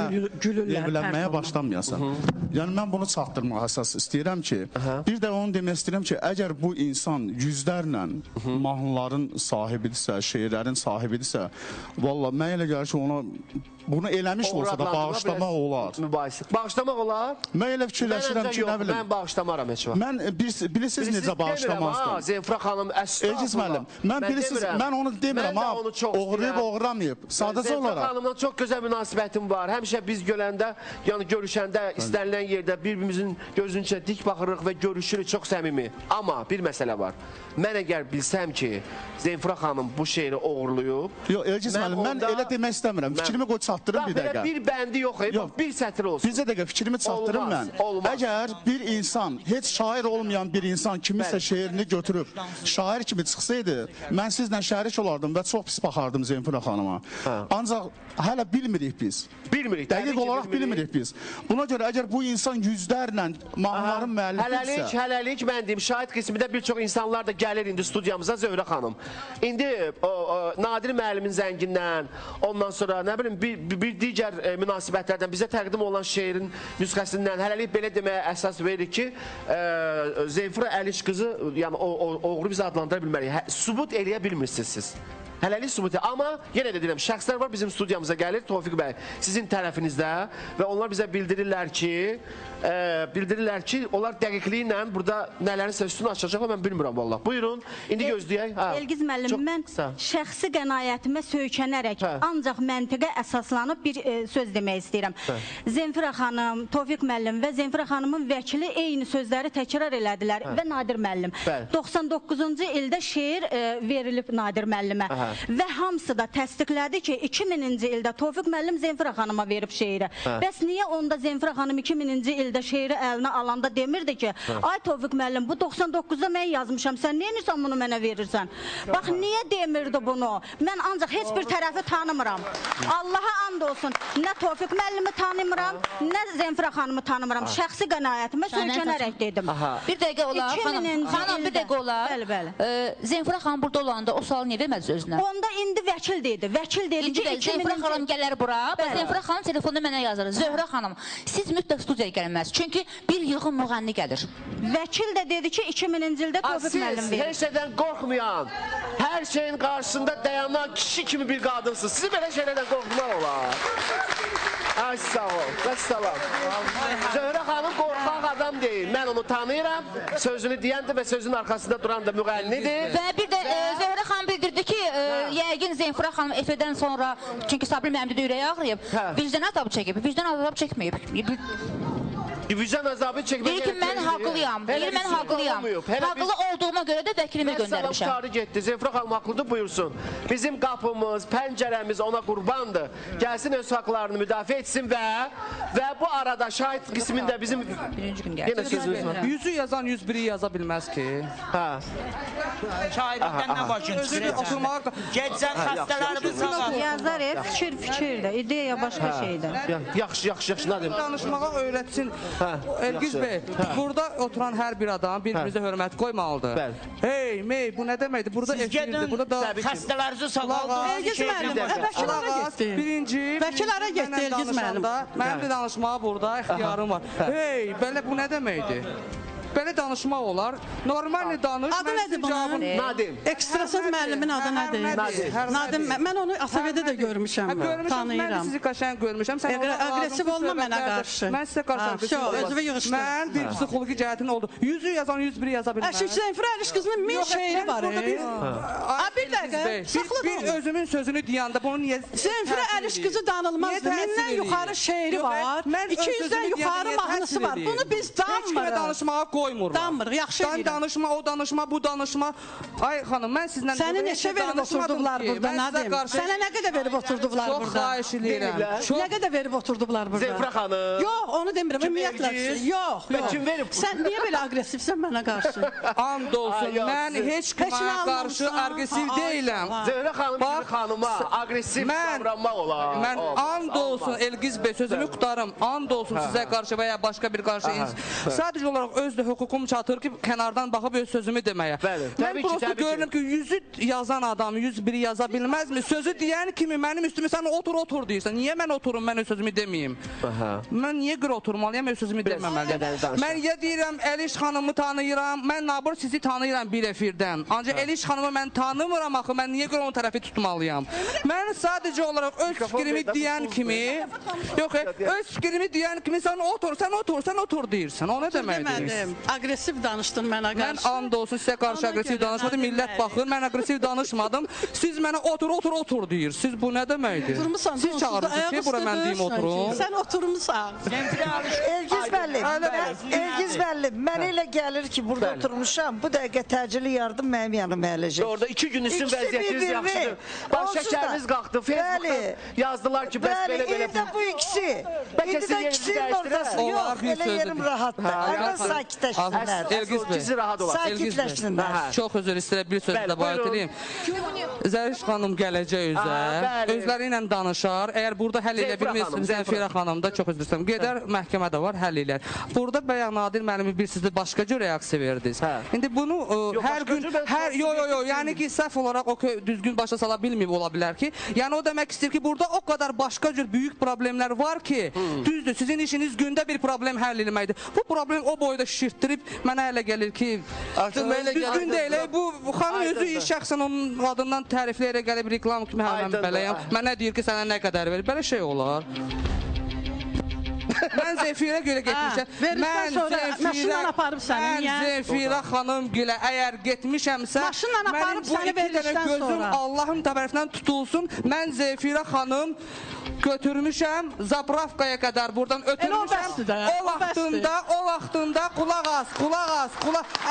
Speaker 14: evlənməyə başlamayasan. Yəni mən bunu çatdırmaq əsas istəyirəm ki, bir də onu demək istəyirəm ki, əgər bu insan yüzlərlə mahnıların sahibidirsə, şeirlərin sahibidirsə, valla mən elə gəlir ki, ona bunu eləmiş olsa da bağışlamaq olar.
Speaker 1: Bağışlamaq olar?
Speaker 14: Mən elə fikirləşirəm ki, nə bilim.
Speaker 1: Mən bağışlamaram heç vaxt.
Speaker 14: Mən bilirsiniz necə bağışlamazdım.
Speaker 1: Zeynfura xanım,
Speaker 14: Elgiz müəllim, mən onu demirəm, oğurlamayıb. Sadəcə olaraq.
Speaker 1: Zeynfura xanımla çox gözəl münasibətim var. Həmişə biz göləndə, yəni görüşəndə, istənilən yerdə bir-birimizin gözünün içində dik baxırıq və görüşürük çox səmimi. Amma bir məsələ var. Mən əgər bilsəm ki, Zeynfura xanım bu şeiri oğurluyub.
Speaker 14: Yox, Elgiz müəllim, mən elə demək istəmirəm. Fikrimi qoy çatdırım bir dəqiqə.
Speaker 1: Bir bəndi yox, bir sətr olsun.
Speaker 14: Bizə dəqiqə fikrimi çatdırım mən. Əgər bir insan, heç şair olmayan bir insan kimisə şeirini götürüb, şair kimi çıxsaydı, mən sizlə şərik olardım və çox pis baxardım Zeynfura xanıma. Ancaq hələ bilmirik biz.
Speaker 1: Bilmirik.
Speaker 14: Dəqiq olaraq bilmirik biz. Buna görə əgər bu insan yüzlərlə mahnıların müəllifidirsə...
Speaker 1: Hələlik mən deyim, şahid qismində bir çox insanlar da gəlir indi studiyamıza Zöhrə xanım. İndi Nadir müəllimin zəngindən, ondan sonra nə bilim bir digər münasibətlərdən bizə təqdim olan şeirin nüsxəsindən hələlik belə deməyə əsas verir ki, Zeynfura Əliş qızı, yəni oğru bizi adlandıra bilmərik. Sübut eləyə bilmirsiniz siz. Hələlik sübut. Amma yenə də deyirəm, şəxslər var bizim studiyamıza gəlir, Tofiq bəy, sizin tərəfinizdə və onlar bizə bildirirlər ki, onlar dəqiqliklə burada nələrin üstünü açacaqlar, mən bilmirəm valla. Buyurun, indi gözləyək.
Speaker 15: Elgiz müəllim, mən şəxsi qənaətimə söykənərək, ancaq məntiqə əsaslanıb bir söz demək istəyirəm. Zeynfura xanım, Tofiq müəllim və Zeynfura xanımın vəkili eyni sözləri təkrar elədilər və Nadir müəllim. 99-cu ildə şeir verilib Nadir müəllimə. Və hamısı da təsdiqlədi ki, 2000-ci ildə Tofiq müəllim Zeynfura xanıma verib şeiri. Bəs niyə onda Zeynfura xanım 2000-ci ildə şeiri əlinə alanda demirdi ki, ay Tofiq müəllim, bu 99-da mən yazmışam, sən niyə nisən bunu mənə verirsən? Bax, niyə demirdi bunu? Mən ancaq heç bir tərəfi tanımıram. Allaha and olsun, nə Tofiq müəllimi tanımıram, nə Zeynfura xanımı tanımıram. Şəxsi qənaətimə söykənərək dedim.
Speaker 10: Bir dəqiqə olar, xanım, bir dəqiqə olar. Zeynfura xanım burada olanda o sualı niyə vermədiniz özünə?
Speaker 15: Onda indi vəkil dedi. Vəkil dedi ki,
Speaker 10: Zeynfura xanım gələr bura. Zeynfura xanım telefonda mənə yazır. Zöhrə xanım, siz mütləq studiyaya gəlməz. Çünki bir yığın müğənni gəlir.
Speaker 15: Vəkil də dedi ki, 2000-ci ildə Tofiq müəllim verir.
Speaker 1: Siz hər şeydən qorxmayan, hər şeyin qarşısında dayanan kişi kimi bir qadınsınız. Sizi belə şeylərdən qorxmaq olar. Ay sağ ol, vəssalam. Zöhrə xanım qorxaq adam deyil. Mən onu tanıyıram. Sözünü deyəndir və sözün arxasında duran da müğənnidir.
Speaker 10: Və bir də Zöhrə xanım bildirdi ki, yəqin Zeynfura xanım efirdən sonra, çünki Sabri müəllim də ürəyi ağrıyıb, vicdan azabı çəkib, vicdan azabı çəkməyib.
Speaker 1: Vicdan azabı çəkmək.
Speaker 10: Deyir ki, mən haqlıyam. Deyir, mən haqlıyam. Haqlı olduğuma görə də vəkilimi göndərmişəm.
Speaker 1: Məsələn, tarih getdi. Zeynfura xanım haqlıdır, buyursun. Bizim qapımız, pəncərəmiz ona qurbandır. Gəlsin öz haqlarını müdafiə etsin və bu arada şahid qismində bizim...
Speaker 10: Birinci gün gəlsin.
Speaker 11: 100-ü yazan 101-i yaza bilməz ki.
Speaker 3: Şairlikdən nə başın çıxıracaq? Gecən xəstələrimi sağal.
Speaker 15: Yazar fikir də, ideya başqa şeydir.
Speaker 1: Yaxşı, nə deyim?
Speaker 11: Danışmağa öyrətsin. Elgiz bəy, burada oturan hər bir adam bir-birimizə hörmət qoymalıdır. Hey, mey, bu nə deməkdir? Burada efirdir, burada da...
Speaker 3: Xəstələrinizi sağaldınız.
Speaker 7: Elgiz müəllim, vəkil ara getdi.
Speaker 11: Birinci,
Speaker 7: vəkil ara getdi Elgiz müəllim.
Speaker 11: Mənim də danışmağa burada ixtiyarım var. Hey, belə bu nə deməkdir? Belə danışmaq olar. Normal danış.
Speaker 7: Adı nədir bunun?
Speaker 1: Nadim.
Speaker 7: Ekstrasız müəllimin adı nədir? Nadim. Mən onu ASV-də də görmüşəm. Tanıyıram.
Speaker 11: Mən sizi qaşən görmüşəm.
Speaker 7: Aqressiv olma mənə qarşı.
Speaker 11: Mən sizə qarşı.
Speaker 7: Özümü yığışdır.
Speaker 11: Mən bir psixoloji cəhətin oldu. 100-ü yazan 101-i yaza bilməm.
Speaker 7: Əşik Zeynfura Əliş qızının 1000 şeiri var. Bir dəqiqə.
Speaker 11: Bir özümün sözünü deyəndə bunu niyə...
Speaker 7: Zeynfura Əliş qızı danılmazdır. 1000-dən yuxarı şeiri var. 200-dən yuxarı mahnısı qaydası var. Bunu biz
Speaker 11: Heç kimə
Speaker 7: danmırıq.
Speaker 11: danışmağa qoymurlar.
Speaker 7: Danmırıq, yaxşı
Speaker 11: Sən
Speaker 7: edirəm.
Speaker 11: danışma, o danışma, bu danışma. Ay xanım, mən sizlə
Speaker 7: Səni neçə verib oturdular burada, Nadim? Sənə nə qədər verib oturdular burada?
Speaker 11: Çox xahiş edirəm.
Speaker 7: Nə qədər verib oturdular burada?
Speaker 1: Zefra xanım.
Speaker 7: Yox, onu demirəm, ümumiyyətlə. Yox, yox.
Speaker 1: Kim verib?
Speaker 7: Sən niyə belə aqressivsən mənə qarşı?
Speaker 11: And olsun, mən heç kimə qarşı aqressiv deyiləm.
Speaker 1: Zehra xanım kimi xanıma aqressiv davranmaq olar.
Speaker 11: Mən and olsun Elgiz bəy, sözümü qutarım. And olsun sizə qarşı və ya başqa bir qarşı. Sadəcə olaraq öz də hüququm çatır ki, kənardan baxıb öz sözümü deməyə. Mən prosto görürüm ki, 100-ü yazan adam 101-i yaza bilməzmi? Sözü deyən kimi mənim üstümü sən otur deyirsən. Niyə mən oturum, mən öz sözümü deməyim? Mən niyə görə oturmalıyam, öz sözümü deməməliyim? Mən ya deyirəm, Əliş xanımı tanıyıram, mən Nabur sizi tanıyıram bir efirdən. Ancaq Əliş xanımı mən tanımıram axı, mən niyə görə onun tərəfi tutmalıyam? Mən sadəcə olaraq öz fikrimi deyən kimi, yox, öz fikrimi deyən kimi sən otur deyirsən. O nə deməkdir?
Speaker 7: Aqressiv danışdın mənə qarşı.
Speaker 11: Mən and olsun sizə qarşı aqressiv danışmadım. Millət baxır, mən aqressiv danışmadım. Siz mənə otur deyirsiniz. Bu nə deməkdir? Siz çağırırsınız ki, bura mən deyim oturum.
Speaker 7: Sən oturmuşsan.
Speaker 6: Elgiz müəllim, mənə elə gəlir ki, burada oturmuşam, bu dəqiqə təcili yardım mənim yanıma gələcək.
Speaker 1: Orada 2 gün üstün vəziyyətiniz yaxşıdır. Baş şəkəriniz qalxdı, Facebookda yazdılar ki, bəs belə-belə.
Speaker 6: İndi bu ikisi. İndi də ikisinin ortası yox, elə yerim rahatdır. Arada sakitləşsinlər. Sakitləşsinlər.
Speaker 11: Çox özür istəyirəm, bir sözü də bayat edeyim. Zəriş xanım gələcək üzə, özləri ilə danışar. Əgər burada həll edə bilmirsiniz, Zəfirə xanım da çox özür istəyirəm. Gedər, məhkəmə də var, həll eləyər. Burada bəyan Nadir müəllimi bir sizdə başqa cür reaksiya verdiniz. İndi bunu hər gün, yəni ki, səhv olaraq o düzgün başa sala bilməyib ola bilər ki, yəni o demək istəyir ki, burada o qədər başqa cür böyük problemlər var ki, düzdür, sizin işiniz gündə bir problem həll eləməkdir. Bu problem o boyda şişirtdirib, mənə elə gəlir ki, düzgün deyil. Bu xanım özü şəxsən onun adından tərifləyərək gəlib reklam kimi həmən beləyəm. Mənə deyir ki, sənə nə qədər verir. Belə şey olar. Mən Zefirə görə getmişəm. Mən Zefirə xanım gülə əgər getmişəmsə, mənim bu 2 dənə gözüm Allahın tərəfindən tutulsun. Mən Zefirə xanım götürmüşəm, Zapravkaya qədər buradan ötürmüşəm. O vaxtında qulaq as,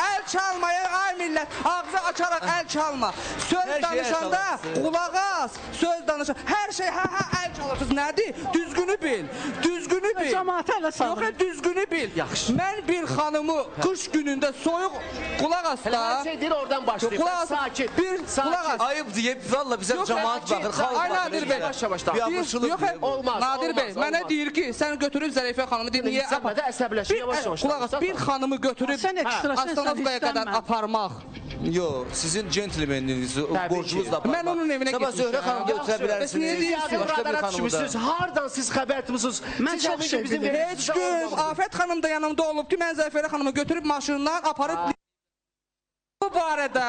Speaker 11: əl çalmayın, ay millət, ağzı açaraq əl çalma. Söz danışanda qulaq as, söz danışanda, hər şey əl çalırsınız. Nədir? Düzgünü bil. Yox, düzgünü bil. Mən bir xanımı qış günündə soyuq qulaq as da.
Speaker 1: Hər şey deyir, oradan başlayıb. Sakit.
Speaker 12: Ayıb deyib, valla bizə cəmaat baxır, xalq baxır.
Speaker 11: Nadir bəy, Nadir bəy, mənə deyir ki, sən götürüb Zərifə xanımı deyir, niyə apar? Bir xanımı götürüb Astanovkaya qədər aparmaq.
Speaker 12: Yox, sizin centilmenliyiniz, borcunuz da aparmaq.
Speaker 11: Mən onun evinə
Speaker 12: getmişəm. Sabah Zöhrə xanım götürə bilərsiniz.
Speaker 1: Radara düşmüşsünüz, hardan siz xəbər tutmuşsunuz?
Speaker 7: Mən çox şey bilirəm.
Speaker 11: Heç gün Afət xanım da yanımda olub ki, mən Zərifə xanımı götürüb maşından aparıb Bu barədə,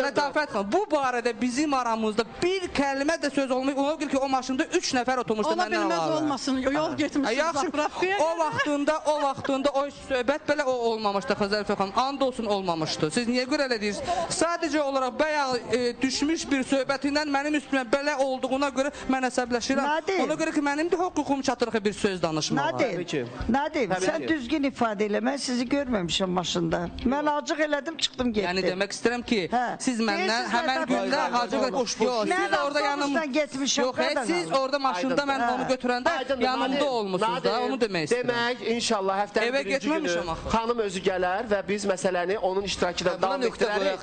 Speaker 11: Lətafət xanım, bu barədə bizim aramızda bir kəlmə də söz olmayıb. Ona görə ki, o maşında 3 nəfər oturmuşdu məndən
Speaker 7: əlavə. Ola bilməz olmasın, yol getmişsiniz Zapravkaya.
Speaker 11: O vaxtında o söhbət belə olmamışdı, Zərifə xanım, and olsun olmamışdı. Siz niyə görə elə deyirsiniz? Sadəcə olaraq bəyə düşmüş bir söhbətindən mənim üstümə belə olduğuna görə mən əsəbləşirəm. Ona görə ki, mənim də hüququm çatır ki, bir söz danışmağa.
Speaker 6: Nadim, sən düzgün ifadə elə, mən sizi görməmişəm maşında. Mən acıq elədim, çıxdım, getdim.
Speaker 11: Yəni demək istəyirəm ki, siz məndən həmən gündə acıq
Speaker 6: mən avtobusla getmişəm.
Speaker 11: Yox, siz orada maşında mən onu götürəndə yanımda olmuşsunuz da, onu demək istəyirəm.
Speaker 1: Demək, inşallah həftənin birinci günü xanım özü gələr və biz məsələni onun iştirakı da davam etdirərik.